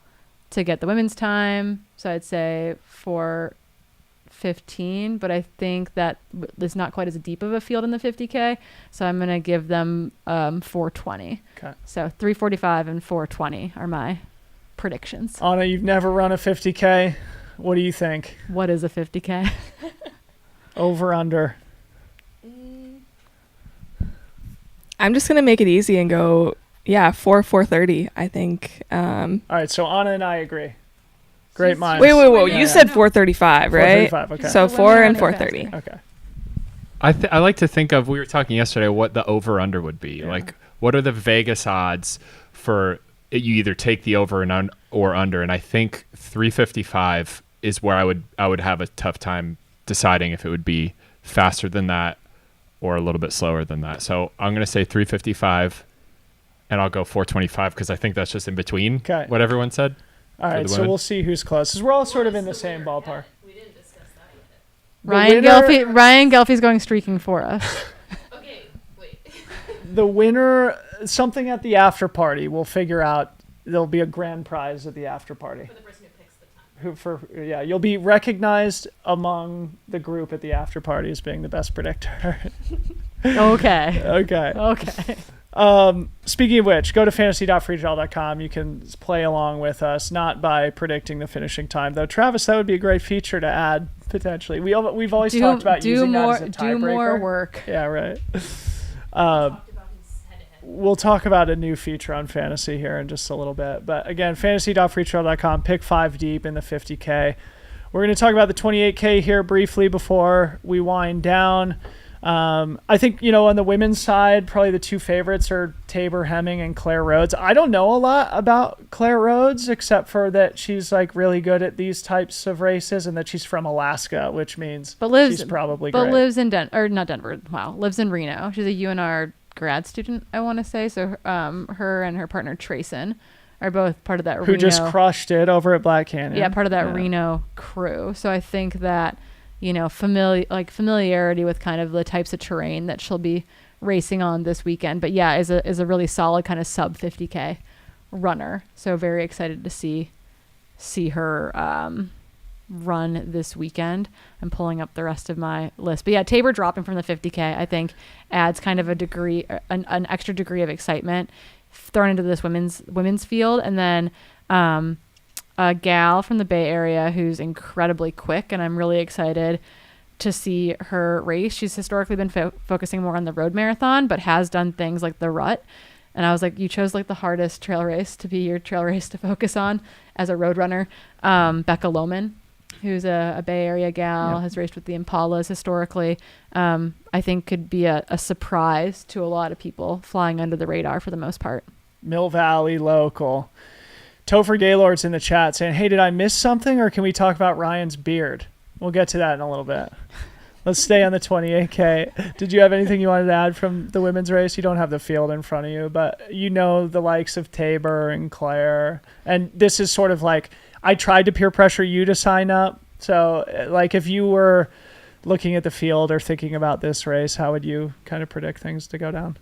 to get the women's time. So I'd say 4:15, but I think that there's not quite as deep of a field in the 50K. So I'm gonna give them 4:20. Okay. So 3:45 and 4:20 are my predictions. Anna, you've never run a 50K. What do you think? What is a 50K? Over, under? I'm just going to make it easy and go Yeah, 4:30, I think. All right, so Anna and I agree. Great minds. Wait. Yeah. You said 4:35, right? 4:35, okay. So The 4 women and are 4:30. Okay. I like to think of, we were talking yesterday, what the over-under would be. Yeah. Like, what are the Vegas odds for you either take the over and or under? And I think 355 is where I would have a tough time deciding if it would be faster than that or a little bit slower than that. So I'm going to say 355, and I'll go 425 because I think that's just in between what everyone said. All right, so we'll see who's closest. We're all sort of in the same ballpark. We didn't discuss that yet. Ryan Gelfie's going streaking for us. Okay, wait. The winner, something at the after party, we'll figure out. There'll be a grand prize at the after party. For the person who picks the time. You'll be recognized among the group at the after party as being the best predictor. Okay. Okay. Speaking of which, go to fantasy.freetrail.com. You can play along with us, not by predicting the finishing time, though. Travis, that would be a great feature to add potentially. We've always talked about using that as a tiebreaker. Do more work. Yeah, right. Talked about his head-to-head. We'll talk about a new feature on fantasy here in just a little bit. But again, fantasy.freetrail.com, pick 5 deep in the 50K. We're going to talk about the 28K here briefly before we wind down. I think, on the women's side, probably the two favorites are Tabor Hemming and Claire Rhodes. I don't know a lot about Claire Rhodes except for that she's like really good at these types of races and that she's from Alaska, which means she's probably great. But lives in not Denver. Wow. Lives in Reno. She's a UNR grad student, I want to say. So her and her partner Trayson are both part of that Who just crushed it over at Black Canyon. Yeah, part of that Reno crew. So I think that familiarity with kind of the types of terrain that she'll be racing on this weekend. But yeah, is a really solid kind of sub 50K runner. So very excited to see her run this weekend. I'm pulling up the rest of my list. But yeah, Tabor dropping from the 50K, I think adds kind of an extra degree of excitement thrown into this women's field. And then a gal from the Bay Area who's incredibly quick, and I'm really excited to see her race. She's historically been focusing more on the road marathon, but has done things like the Rut. And I was like, you chose like the hardest trail race to be your trail race to focus on as a road runner. Becca Lohman, who's a Bay Area gal, has raced with the Impalas historically. I think could be a surprise to a lot of people, flying under the radar for the most part. Mill Valley local. Topher Gaylord's in the chat saying, hey, did I miss something, or can we talk about Ryan's beard? We'll get to that in a little bit. Let's stay on the 28K. Did you have anything you wanted to add from the women's race? You don't have the field in front of you, but the likes of Tabor and Claire. And this is sort of like, I tried to peer pressure you to sign up. So like if you were looking at the field or thinking about this race, how would you kind of predict things to go down?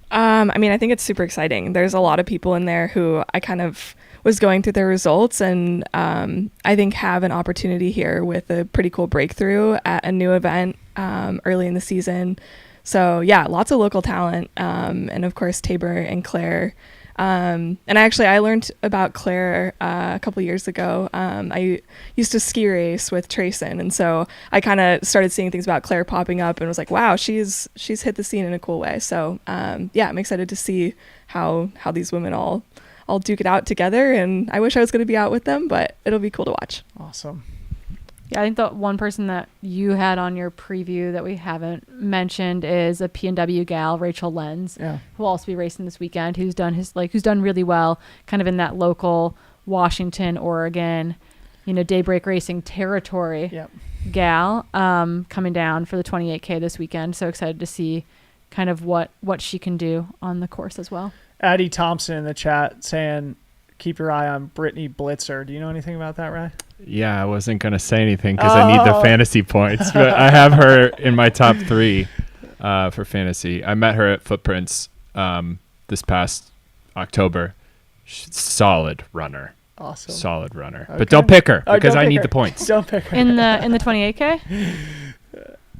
I think it's super exciting. There's a lot of people in there who I kind of was going through their results and I think have an opportunity here with a pretty cool breakthrough at a new event early in the season. So yeah, lots of local talent and of course Tabor and Claire. And I learned about Claire a couple years ago. I used to ski race with Trayson, and so I kind of started seeing things about Claire popping up and was like, wow, she's hit the scene in a cool way. So I'm excited to see how these women all duke it out together, and I wish I was going to be out with them, but it'll be cool to watch. Awesome. Yeah, I think the one person that you had on your preview that we haven't mentioned is a PNW gal, Rachel Lenz, who will also be racing this weekend, who's done really well kind of in that local Washington, Oregon, daybreak racing territory gal, coming down for the 28K this weekend. So excited to see kind of what she can do on the course as well. Addie Thompson in the chat saying, keep your eye on Brittany Blitzer. Do you know anything about that, Ryan? Yeah, I wasn't going to say anything because I need the fantasy points, but I have her in my top 3 for fantasy. I met her at Footprints this past October. Solid runner. Awesome. Solid runner. Okay. But don't pick her because I need the points. Don't pick her. In the 28K?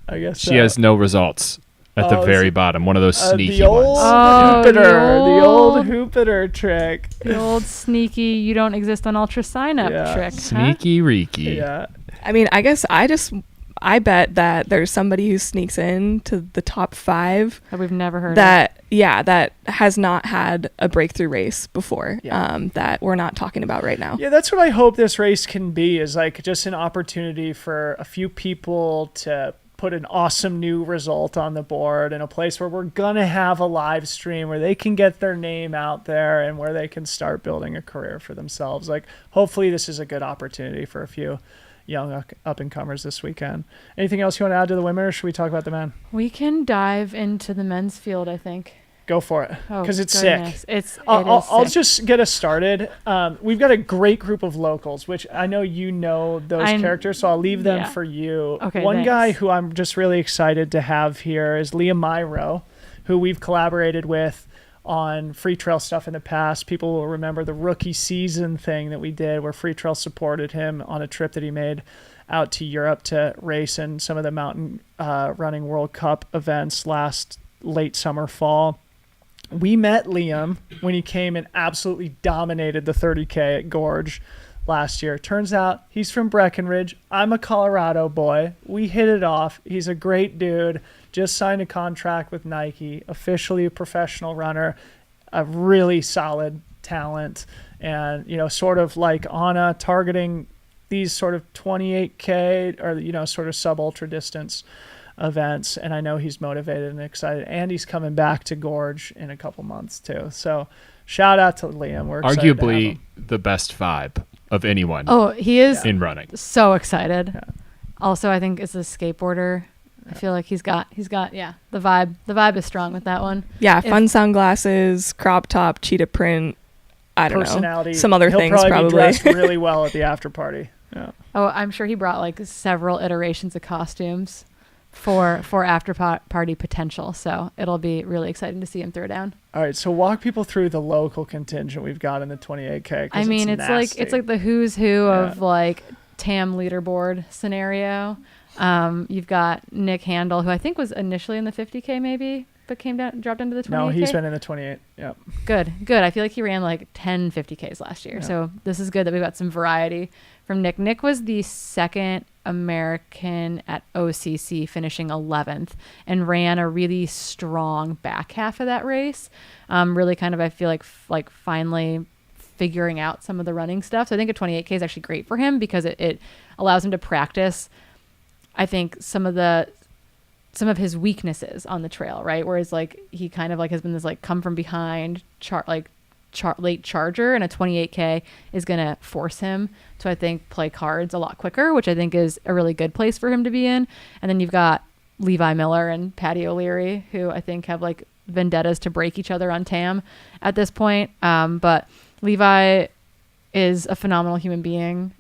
I guess she has no results. At the very bottom, one of those sneaky the old ones. The old Hoopiter trick. The old sneaky, you don't exist on Ultra sign up trick. Sneaky Reeky. Yeah. I guess I just I bet that there's somebody who sneaks in to the top 5 That we've never heard of. that has not had a breakthrough race before, Yeah. that we're not talking about right now. Yeah, that's what I hope this race can be, is like just an opportunity for a few people to put an awesome new result on the board in a place where we're going to have a live stream where they can get their name out there and where they can start building a career for themselves. Like, hopefully this is a good opportunity for a few young up-and-comers this weekend. Anything else you want to add to the women, or should we talk about the men? We can dive into the men's field, I think. Go for it, Oh, because it's goodness. sick. It is I'll sick. just get us started. We've got a great group of locals, which I know you know those characters, so I'll leave them yeah. for you. Okay, One thanks. guy who I'm just really excited to have here is Liam Myro, who we've collaborated with on Free Trail stuff in the past. People will remember the rookie season thing that we did where Free Trail supported him on a trip that he made out to Europe to race in some of the Mountain Running World Cup events last late summer, fall. We met Liam when he came and absolutely dominated the 30K at Gorge last year. Turns out he's from Breckenridge. I'm a Colorado boy. We hit it off. He's a great dude. Just signed a contract with Nike, officially a professional runner, a really solid talent, and, you know, sort of like Anna, targeting these sort of 28K or, you know, sort of sub-ultra distance events. And I know he's motivated and excited, and he's coming back to Gorge in a couple months too. So shout out to Liam. We're excited to have Arguably him. the best vibe of anyone Oh, he is in running. so excited. Yeah. Also, I think as a skateboarder, I feel like he's got the vibe. The vibe is strong with that one. Yeah, If- fun sunglasses, crop top, cheetah print. I don't Personality. know. Some other He'll things Be probably. dressed really well at the after party. Yeah. Oh, I'm sure he brought like several iterations of costumes for after party potential. So it'll be really exciting to see him throw down. All right, so walk people through the local contingent we've got in the 28K. 'cause I mean, it's nasty. like the who's who of Yeah. like TAM leaderboard scenario. You've got Nick Handel, who I think was initially in the 50K maybe, but dropped into the 28K. No, he's been in the 28. Yep. Good. I feel like he ran like 10 50Ks last year. Yeah. So this is good that we've got some variety from Nick. Nick was the second American at OCC, finishing 11th, and ran a really strong back half of that race. Really kind of, I feel like finally figuring out some of the running stuff. So I think a 28K is actually great for him because it allows him to practice, I think, some of his weaknesses on the trail, right? Whereas like he kind of like has been this like come from behind late charger, and a 28K is going to force him to, I think, play cards a lot quicker, which I think is a really good place for him to be in. And then you've got Levi Miller and Patty O'Leary, who I think have like vendettas to break each other on TAM at this point. But Levi is a phenomenal human being,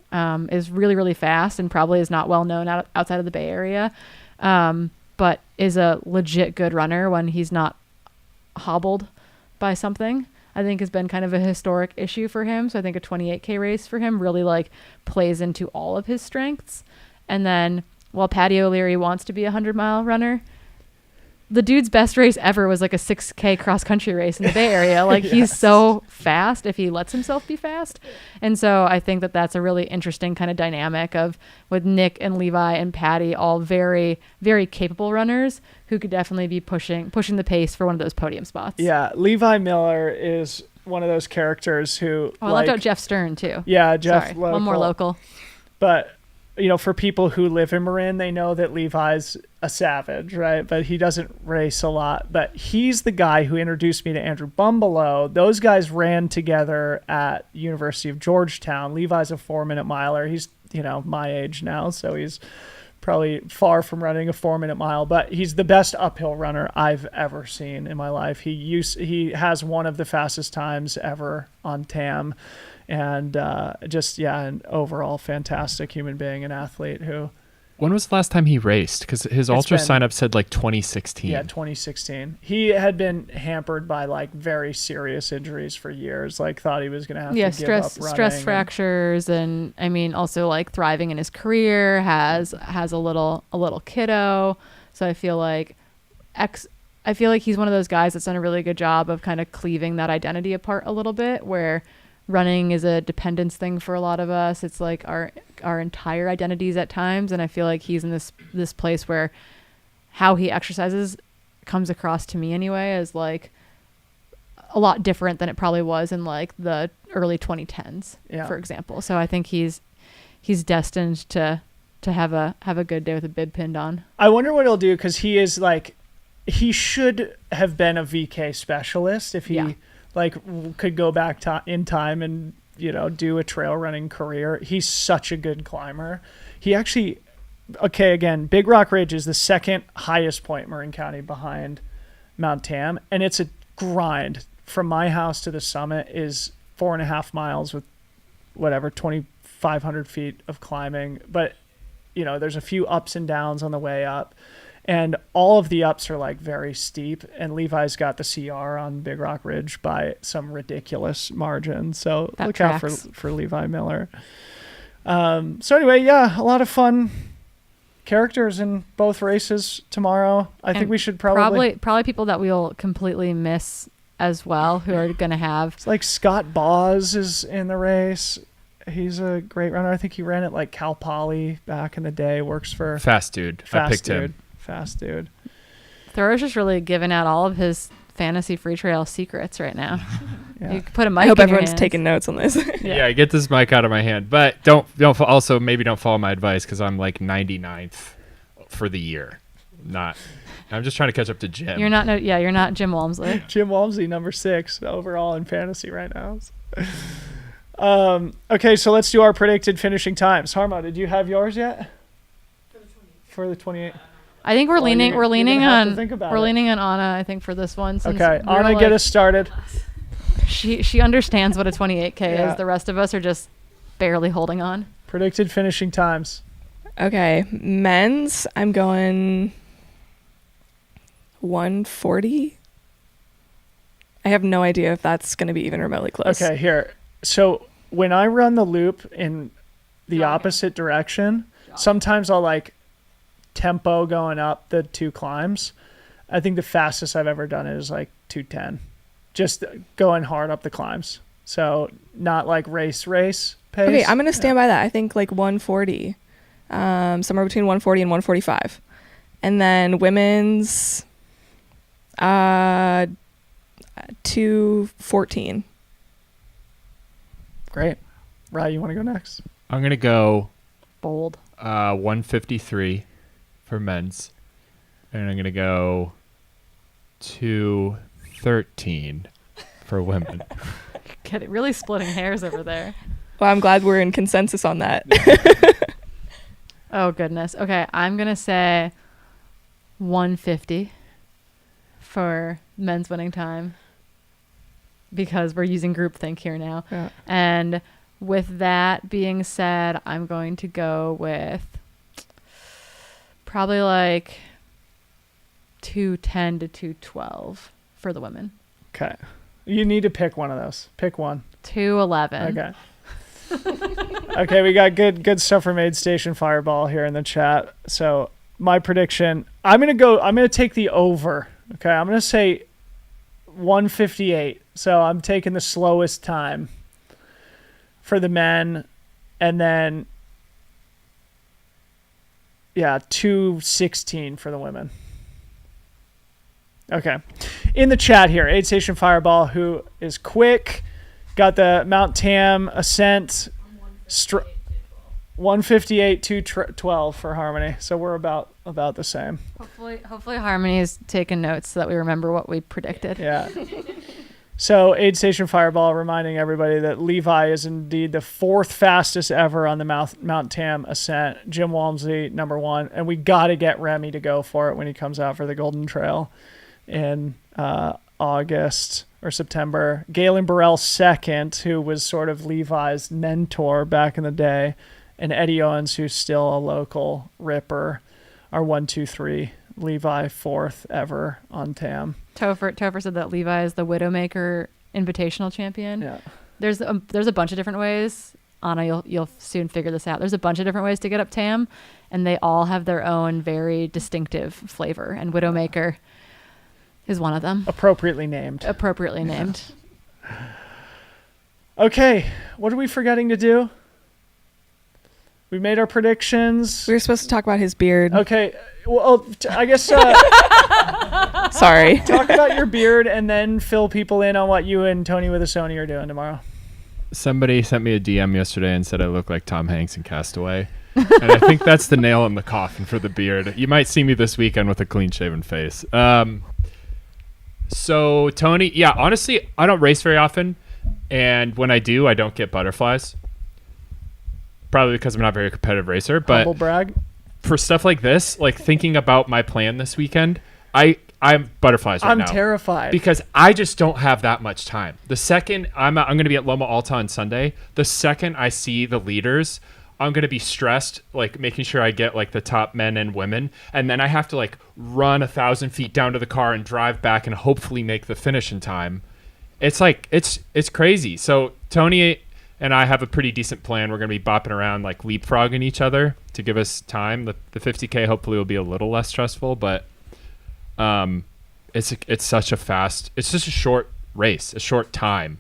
is really, really fast, and probably is not well known outside of the Bay Area. But is a legit good runner when he's not hobbled by something. I think has been kind of a historic issue for him. So I think a 28K race for him really like plays into all of his strengths. And then while Patty O'Leary wants to be a 100-mile runner, the dude's best race ever was like a 6K cross country race in the Bay Area. Like he's so fast if he lets himself be fast. And so I think that that's a really interesting kind of dynamic of with Nick and Levi and Patty, all very, very capable runners who could definitely be pushing the pace for one of those podium spots. Yeah, Levi Miller is one of those characters who. Oh, I left out Jeff Stern too. Yeah, Jeff. Sorry, one more local. But you know, for people who live in Marin, they know that Levi's a savage, right? But he doesn't race a lot. But he's the guy who introduced me to Andrew Bumbelow. Those guys ran together at University of Georgetown. Levi's a 4-minute miler. He's, you know, my age now, so he's probably far from running a 4-minute mile, but he's the best uphill runner I've ever seen in my life. He has one of the fastest times ever on TAM. And an overall fantastic human being and athlete who. When was the last time he raced? Because his ultra sign up said like 2016. Yeah, 2016. He had been hampered by like very serious injuries for years. Like thought he was going to have to give up running. Stress fractures, and I mean also like thriving in his career, has a little kiddo. So I feel like he's one of those guys that's done a really good job of kind of cleaving that identity apart a little bit, where running is a dependence thing for a lot of us. It's like our our entire identities at times. And I feel like he's in this place where how he exercises comes across to me anyway as like a lot different than it probably was in like the early 2010s, for example. So I think he's destined to have a good day with a bib pinned on. I wonder what he'll do, because he is like, he should have been a VK specialist if he could go back in time and, you know, do a trail running career. He's such a good climber. He actually, again, Big Rock Ridge is the second highest point in Marin County behind Mount Tam, and it's a grind. From my house to the summit is 4.5 miles with whatever 2,500 feet of climbing, but you know, there's a few ups and downs on the way up, and all of the ups are like very steep, and Levi's got the CR on Big Rock Ridge by some ridiculous margin. So that look tracks. out for Levi Miller. So anyway, yeah, a lot of fun characters in both races tomorrow. I think we should probably people that we'll completely miss as well, who are going to have. It's like Scott Boz is in the race. He's a great runner. I think he ran at like Cal Poly back in the day. Works for Fast dude. I picked him. Fast dude. Thoreau's just really giving out all of his fantasy free trail secrets right now. Yeah. You could put a mic. I hope in your everyone's hands. taking notes on this. Yeah, get this mic out of my hand. But don't follow my advice, because I'm like 99th for the year. I'm just trying to catch up to Jim. You're not Jim Walmsley. Jim Walmsley, number 6 overall in fantasy right now. Okay, so let's do our predicted finishing times. Harmo, did you have yours yet? For the 28. I think we're leaning on Anna, I think, for this one. Since Okay, Anna, get us started. She understands what a 28K Yeah. is. The rest of us are just barely holding on. Predicted finishing times. Okay, men's, I'm going 140. I have no idea if that's going to be even remotely close. Okay, here. So when I run the loop in the opposite direction, sometimes I'll like tempo going up the 2 climbs. I think the fastest I've ever done it is like 210. Just going hard up the climbs. So not like race pace. Okay, I'm going to stand by that. I think like 140. Somewhere between 140 and 145. And then women's 214. Great. Rye, you want to go next? I'm going to go Bold. 153 for men's. And I'm going to go 213 for women. Get it, really splitting hairs over there. Well, I'm glad we're in consensus on that. Oh, goodness. Okay, I'm going to say 150 for men's winning time, because we're using groupthink here now. Yeah. And with that being said, I'm going to go with probably like 210 to 212 for the women. Okay. You need to pick one of those. Pick one. 211. Okay. Okay, we got good stuff from Aid Station Fireball here in the chat. So my prediction, I'm gonna take the over. Okay, I'm gonna say 158. So I'm taking the slowest time for the men, and then 216 for the women. Okay. In the chat here, Aid Station Fireball, who is quick, got the Mount Tam ascent, 158 to 12 for Harmony. So we're about the same. Hopefully Harmony is taking notes so that we remember what we predicted. Yeah. So Aid Station Fireball reminding everybody that Levi is indeed the 4th fastest ever on the Mount Tam ascent. Jim Walmsley, number 1. And we got to get Remy to go for it when he comes out for the Golden Trail in August or September. Galen Burrell, 2nd, who was sort of Levi's mentor back in the day. And Eddie Owens, who's still a local ripper, are 1, 2, 3. Levi 4th ever on Tam. Topher said that Levi is the Widowmaker Invitational champion. Yeah. There's a bunch of different ways. Anna, you'll soon figure this out. There's a bunch of different ways to get up Tam, and they all have their own very distinctive flavor. And Widowmaker is one of them. Appropriately named. Okay, what are we forgetting to do? We made our predictions. We were supposed to talk about his beard. Okay. Well, I guess Sorry. talk about your beard and then fill people in on what you and Tony with a Sony are doing tomorrow. Somebody sent me a DM yesterday and said I look like Tom Hanks in Castaway. And I think that's the nail in the coffin for the beard. You might see me this weekend with a clean-shaven face. So, Tony, yeah, honestly, I don't race very often. And when I do, I don't get butterflies. Probably because I'm not a very competitive racer. But Humble brag. for stuff like this, like thinking about my plan this weekend, I'm butterflies right I'm now. terrified. Because I just don't have that much time. The second I'm going to be at Loma Alta on Sunday, the second I see the leaders, I'm going to be stressed, like making sure I get like the top men and women. And then I have to like run 1,000 feet down to the car and drive back and hopefully make the finish in time. It's like, it's crazy. So Tony and I have a pretty decent plan. We're going to be bopping around, like leapfrogging each other to give us time. The 50K hopefully will be a little less stressful, but it's such a short race, a short time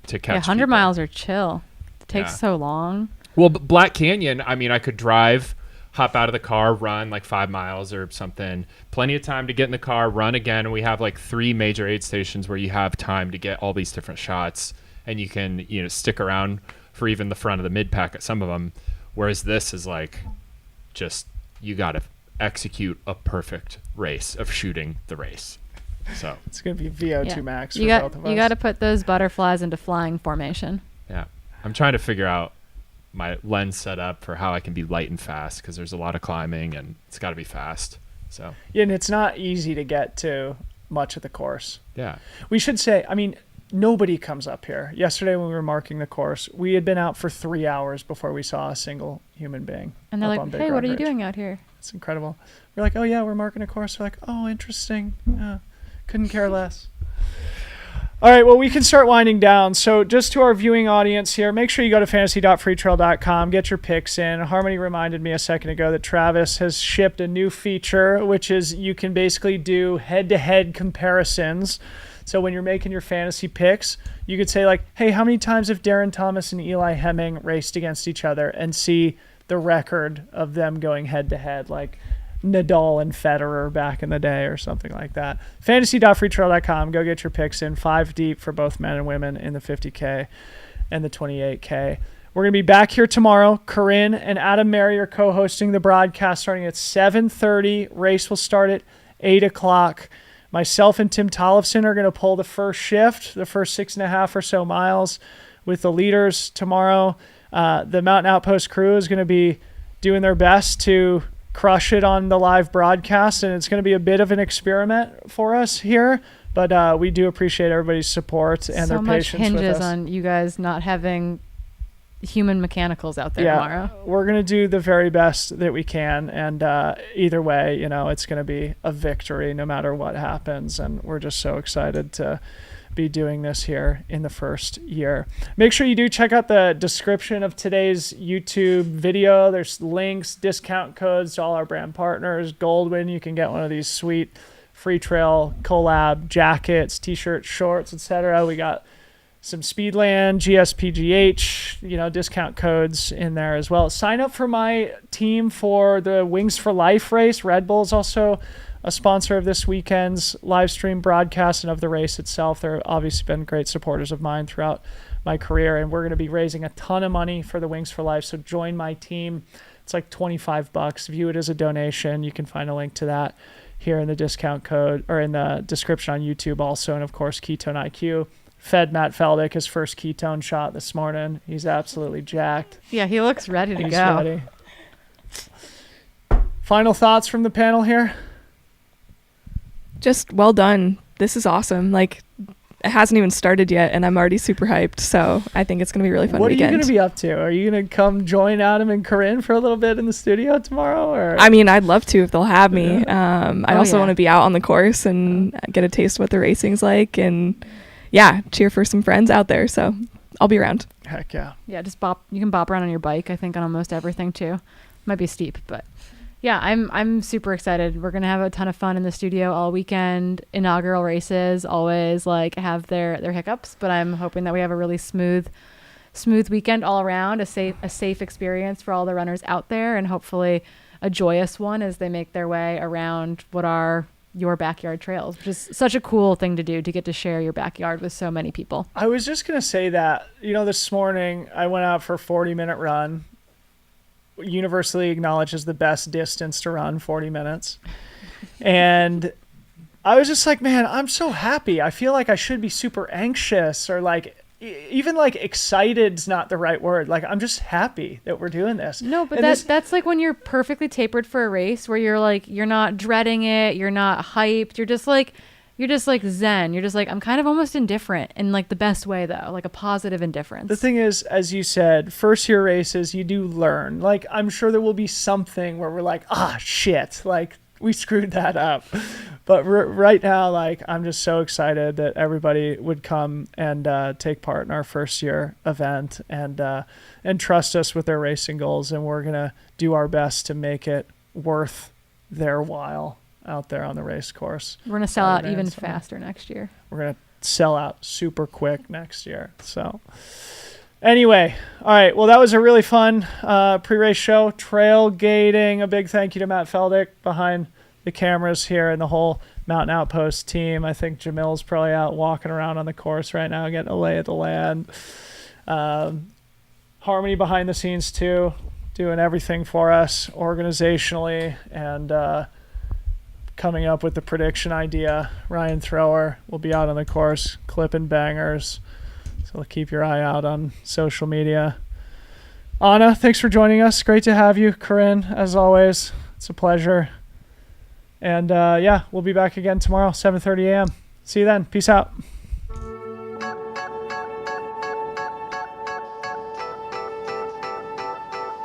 to catch. Yeah, 100 people. miles are chill. It takes Yeah. so long. Well, Black Canyon, I mean, I could drive, hop out of the car, run like 5 miles or something. Plenty of time to get in the car, run again. And we have like 3 major aid stations where you have time to get all these different shots, and you can, stick around for even the front of the mid pack at some of them. Whereas this is like, just, you got to execute a perfect race of shooting the race. So It's going to be VO2 Yeah. max for You both of us. got to put those butterflies into flying formation. yeah, I'm trying to figure out my lens setup for how I can be light and fast, because there's a lot of climbing and it's got to be fast. So Yeah, and it's not easy to get to much of the course. yeah, We should say, I mean, nobody comes up here. Yesterday when we were marking the course, we had been out for 3 hours before we saw a single human being. And they're up like, on Big hey, what are you Ridge. doing out here? It's incredible. We're like, oh yeah, we're marking a course. We're like, oh, interesting. Couldn't care less. All right, well, we can start winding down. So just to our viewing audience here, make sure you go to fantasy.freetrail.com, get your picks in. Harmony reminded me a second ago that Travis has shipped a new feature, which is you can basically do head-to-head comparisons. So when you're making your fantasy picks, you could say like, hey, how many times have Darren Thomas and Eli Hemming raced against each other, and see the record of them going head-to-head, like Nadal and Federer back in the day or something like that. Fantasy.freetrail.com. Go get your picks in 5 deep for both men and women in the 50K and the 28K. We're going to be back here tomorrow. Corrine and Adam Mary are co-hosting the broadcast starting at 7:30. Race will start at 8 o'clock. Myself and Tim Tollefson are going to pull the first shift, the first 6.5 or so miles with the leaders tomorrow. The Mountain Outpost crew is going to be doing their best to crush it on the live broadcast, and it's going to be a bit of an experiment for us here, but we do appreciate everybody's support and their So much patience with hinges us. on you guys not having human mechanicals out there Yeah, tomorrow. we're going to do the very best that we can, and either way, it's going to be a victory no matter what happens, and we're just so excited to be doing this here in the first year. Make sure you do check out the description of today's YouTube video. There's links, discount codes to all our brand partners. GOLDWIN, you can get one of these sweet Free Trail collab jackets, t-shirts, shorts, etc. We got some Speedland, GSPGH, discount codes in there as well. Sign up for my team for the Wings for Life race. Red Bull is also a sponsor of this weekend's live stream broadcast and of the race itself. They're obviously been great supporters of mine throughout my career, and we're going to be raising a ton of money for the Wings for Life. So join my team. It's like $25. View it as a donation. You can find a link to that here in the discount code or in the description on YouTube also. And of course, Ketone IQ. Fed Matt Feldick his first ketone shot this morning. He's absolutely jacked. Yeah, he looks ready to He's go. ready. Final thoughts from the panel here? Just well done. This is awesome. Like, it hasn't even started yet, and I'm already super hyped. So I think it's going to be a really fun What weekend. are you going to be up to? Are you going to come join Adam and Corrine for a little bit in the studio tomorrow? Or I mean, I'd love to if they'll have me. I Oh, also yeah. want to be out on the course and get a taste of what the racing's like, and cheer for some friends out there. So I'll be around. Heck yeah. Yeah, just bop. You can bop around on your bike, I think, on almost everything too. Might be steep, but yeah, I'm super excited. We're gonna have a ton of fun in the studio all weekend. Inaugural races always like have their hiccups, but I'm hoping that we have a really smooth smooth weekend all around, a safe experience for all the runners out there, and hopefully a joyous one as they make their way around what are your backyard trails, which is such a cool thing to do, to get to share your backyard with so many people. I was just going to say that, this morning I went out for a 40-minute run, universally acknowledged as the best distance to run, 40 minutes. And I was just like, man, I'm so happy. I feel like I should be super anxious, or like even like excited's not the right word. Like, I'm just happy that we're doing this. No, but And that's like when you're perfectly tapered for a race, where you're like, you're not dreading it, you're not hyped, you're just like zen. You're just like, I'm kind of almost indifferent, in like the best way though, like a positive indifference. the thing is, as you said, first year races, you do learn. Like, I'm sure there will be something where we're like, shit, like we screwed that up. But right now, like, I'm just so excited that everybody would come and take part in our first year event and trust us with their racing goals. And we're going to do our best to make it worth their while out there on the race course. We're going to sell out even faster next year. We're going to sell out super quick next year. So anyway, all right. Well, that was a really fun pre-race show. Trailgating. A big thank you to Matt Feldick behind the cameras here and the whole Mountain Outpost team. I think Jamil's probably out walking around on the course right now, getting a lay of the land. Harmony behind the scenes too, doing everything for us organizationally, and coming up with the prediction idea. Ryan Thrower will be out on the course clipping bangers, so keep your eye out on social media. Anna, thanks for joining us. Great to have you. Corrine, as always, it's a pleasure. And we'll be back again tomorrow, 7:30 a.m. See you then. Peace out.